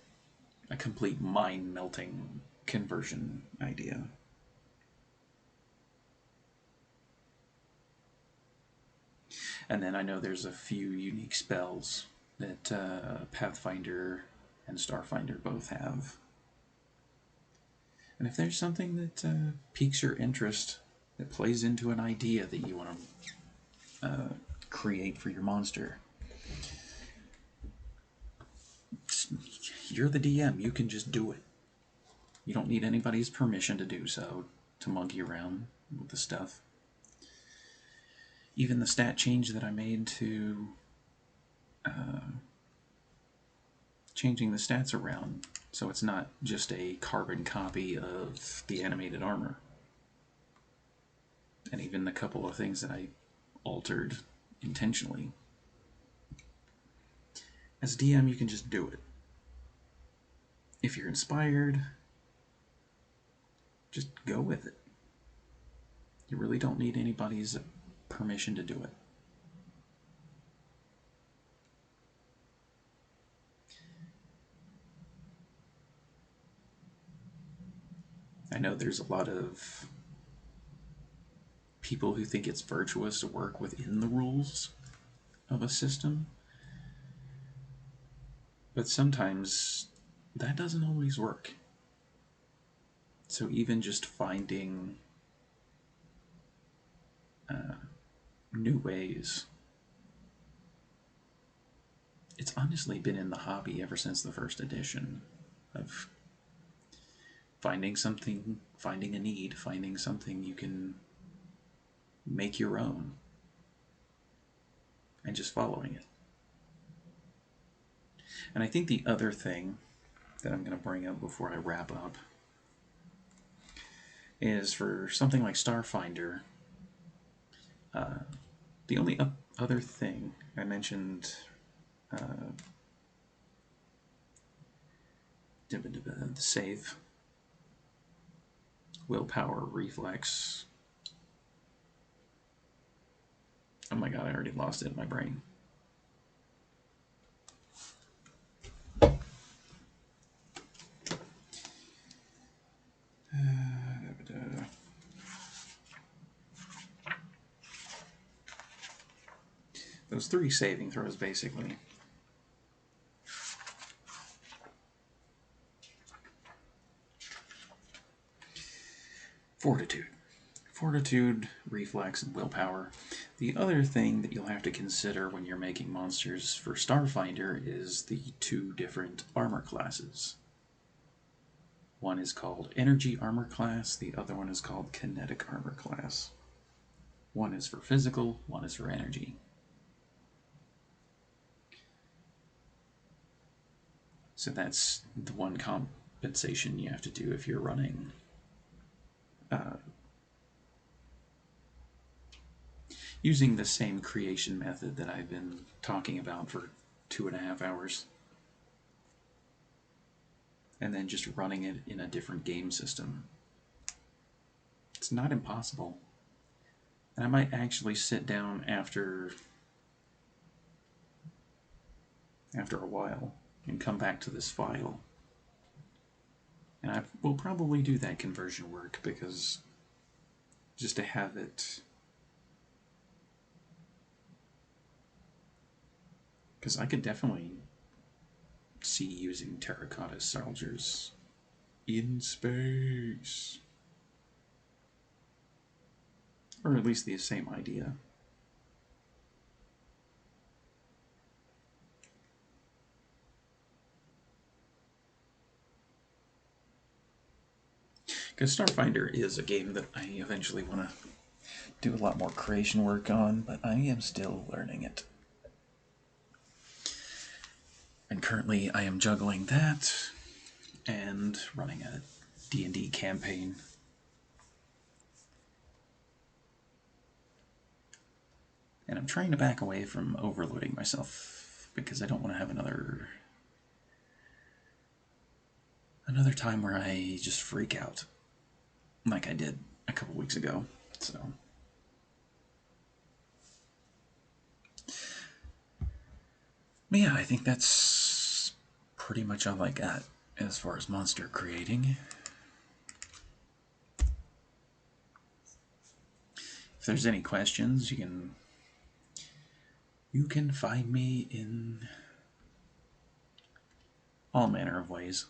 [SPEAKER 2] a complete mind-melting conversion idea. And then I know there's a few unique spells that Pathfinder and Starfinder both have. And if there's something that piques your interest, that plays into an idea that you want to create for your monster, you're the DM. You can just do it. You don't need anybody's permission to do so, to monkey around with the stuff. Even the stat change that I made to changing the stats around so it's not just a carbon copy of the animated armor. And even the couple of things that I altered intentionally. As DM, you can just do it. If you're inspired, just go with it. You really don't need anybody's permission to do it. I know there's a lot of people who think it's virtuous to work within the rules of a system, but sometimes that doesn't always work. So even just finding new ways, it's honestly been in the hobby ever since the first edition, of finding something, finding a need, finding something you can make your own, and just following it. And I think the other thing that I'm going to bring up before I wrap up is for something like Starfinder, the only other thing I mentioned, the save, willpower, reflex. Oh my god, I already lost it in my brain. Those 3 saving throws, basically. Fortitude, reflex, and willpower. The other thing that you'll have to consider when you're making monsters for Starfinder is the 2 different armor classes. One is called Energy Armor Class, the other one is called Kinetic Armor Class. One is for physical, one is for energy. So that's the one compensation you have to do if you're running using the same creation method that I've been talking about for 2.5 hours, and then just running it in a different game system. It's not impossible. And I might actually sit down after a while and come back to this file. And I will probably do that conversion work, because just to have it, because I could definitely see using terracotta soldiers in space. Or at least the same idea. Because Starfinder is a game that I eventually want to do a lot more creation work on, but I am still learning it. And currently I am juggling that and running a D&D campaign. And I'm trying to back away from overloading myself, because I don't want to have another time where I just freak out. like I did a couple weeks ago. So, but yeah, I think that's pretty much all I got as far as monster creating. If there's any questions, you can find me in all manner of ways.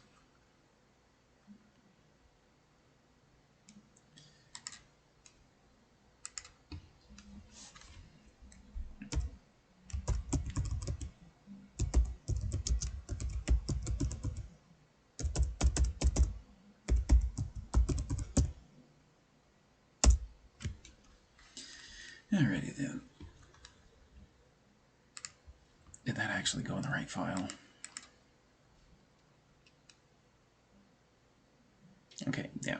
[SPEAKER 2] Alrighty then. Did that actually go in the right file? Okay, yeah.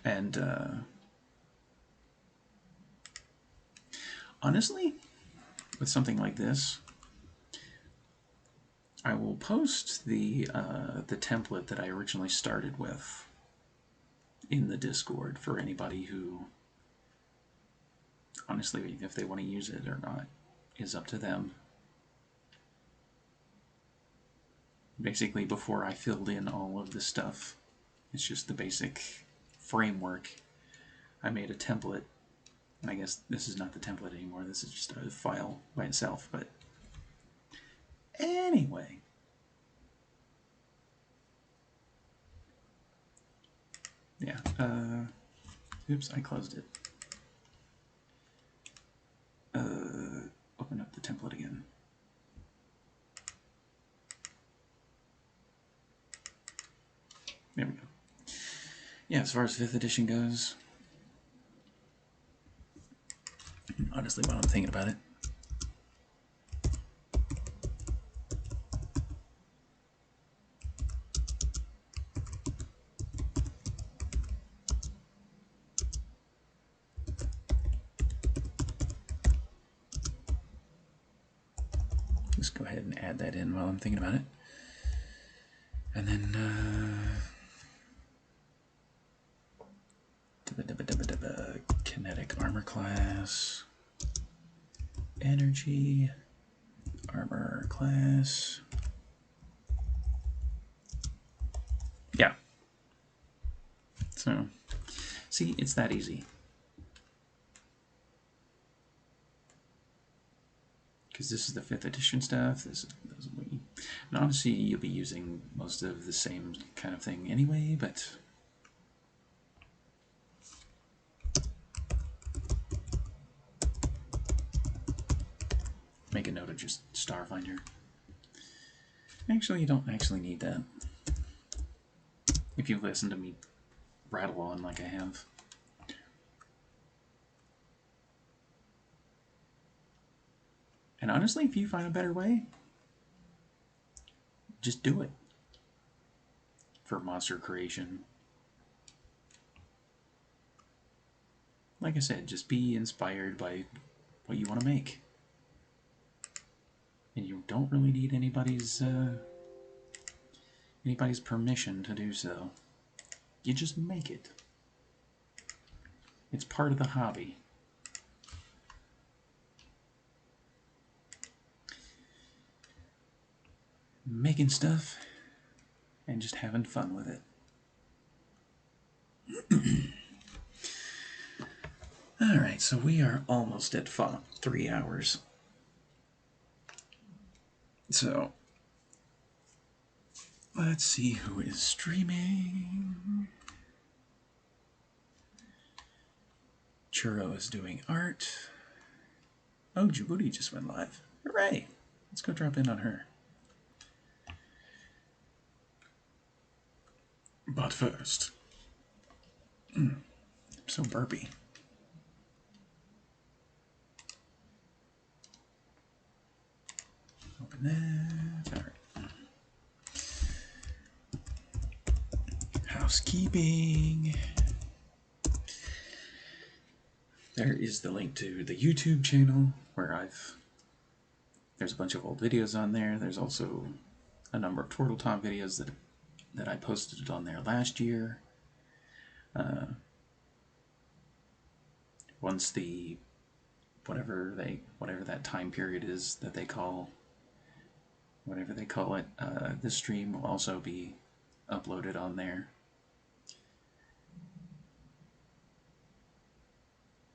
[SPEAKER 2] And honestly, with something like this, I will post the template that I originally started with in the Discord for anybody who, honestly, if they want to use it or not, is up to them. Basically, before I filled in all of the stuff, it's just the basic framework. I made a template, and I guess this is not the template anymore. This is just a file by itself, but anyway. Yeah, oops, I closed it. Open up the template again. There we go. Yeah, as far as 5th edition goes, honestly, while I'm thinking about it, just go ahead and add that in while I'm thinking about it. And then, kinetic armor class, energy, armor class. Yeah. So, see, it's that easy. Because this is the 5th edition stuff. This is and honestly, you'll be using most of the same kind of thing anyway, but make a note of just Starfinder. Actually, you don't actually need that. If you listen to me rattle on like I have. And honestly, if you find a better way, just do it. For monster creation. Like I said, just be inspired by what you want to make. And you don't really need anybody's permission to do so. You just make it. It's part of the hobby. Making stuff and just having fun with it. Alright, so we are almost at 3 hours. So, let's see who is streaming. Churro is doing art. Oh, Djibouti just went live. Hooray! Let's go drop in on her. But first, I'm so burpy. Open that. All right. Housekeeping. There is the link to the YouTube channel where there's a bunch of old videos on there. There's also a number of Tortletop videos that I posted on there last year. once the whatever that time period is that they call whatever they call it, this stream will also be uploaded on there.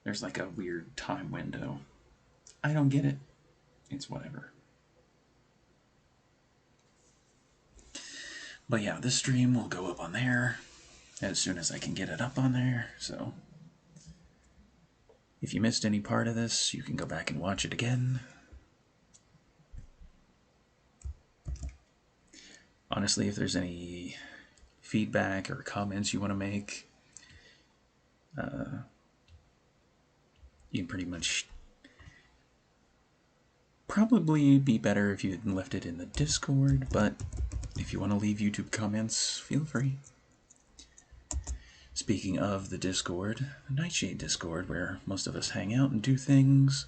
[SPEAKER 2] There's like a weird time window. I don't get it. It's whatever. But yeah, this stream will go up on there as soon as I can get it up on there. So if you missed any part of this, you can go back and watch it again. Honestly, if there's any feedback or comments you want to make, you can pretty much... Probably be better if you had left it in the Discord, but if you want to leave YouTube comments, feel free. Speaking of the Discord, the Nightshade Discord, where most of us hang out and do things,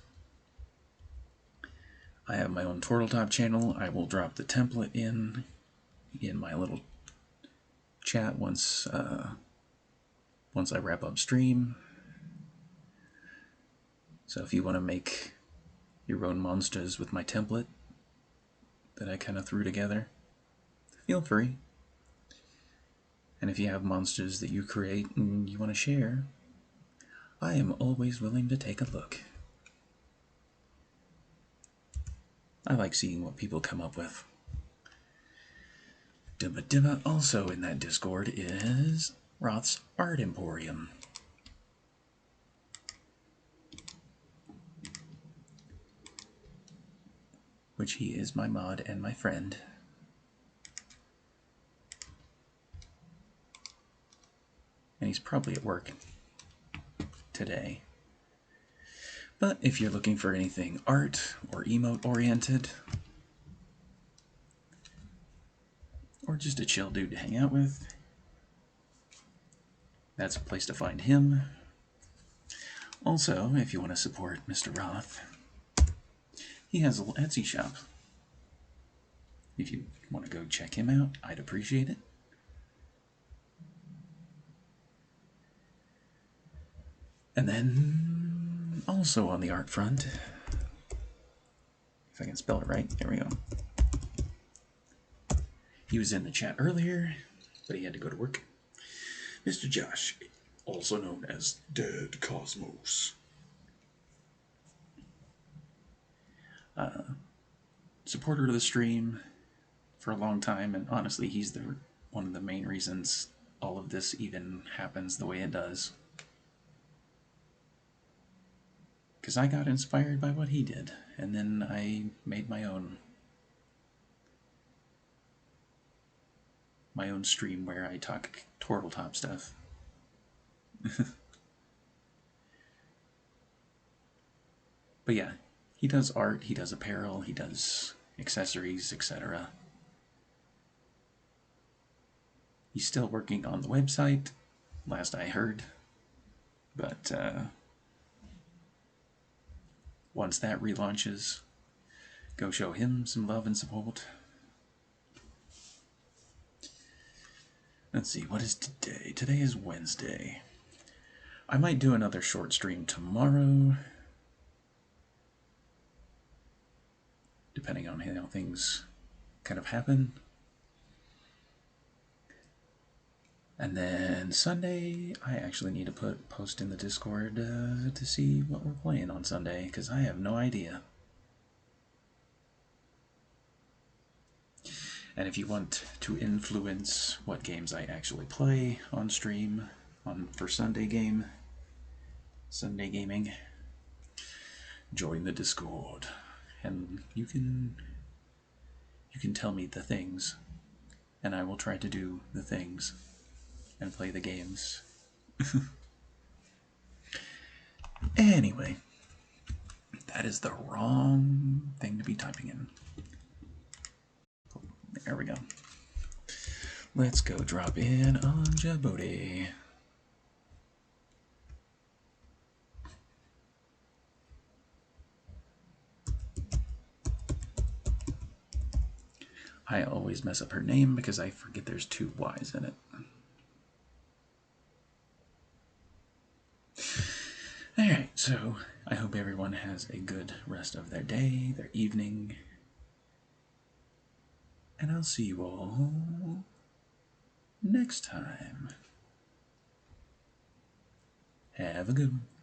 [SPEAKER 2] I have my own Tortletop channel. I will drop the template in my little chat once I wrap up stream. So if you want to make your own monsters with my template that I kind of threw together, feel free. And if you have monsters that you create and you want to share, I am always willing to take a look. I like seeing what people come up with. Also in that Discord is Roth's Art Emporium. Which he is my mod and my friend. And he's probably at work today. But if you're looking for anything art or emote oriented, or just a chill dude to hang out with, that's a place to find him. Also, if you want to support Mr. Roth, he has a little Etsy shop. If you want to go check him out, I'd appreciate it. And then, also on the art front, if I can spell it right, there we go. He was in the chat earlier, but he had to go to work. Mr. Josh, also known as Dead Cosmos. Supporter of the stream for a long time, and honestly, he's one of the main reasons all of this even happens the way it does. Because I got inspired by what he did, and then I made my own stream where I talk Tortletop stuff. But yeah, he does art, he does apparel, he does accessories, etc. He's still working on the website, last I heard, but once that relaunches, go show him some love and support. Let's see, what is today? Today is Wednesday. I might do another short stream tomorrow, depending on how things kind of happen. And then Sunday, I actually need to post in the Discord to see what we're playing on Sunday, because I have no idea. And if you want to influence what games I actually play on stream for Sunday gaming, join the Discord, and you can tell me the things, and I will try to do the things and play the games. Anyway, that is the wrong thing to be typing in. There we go. Let's go drop in on Djibouti. I always mess up her name because I forget there's 2 Y's in it. Alright. So, I hope everyone has a good rest of their day, their evening, and I'll see you all next time. Have a good one.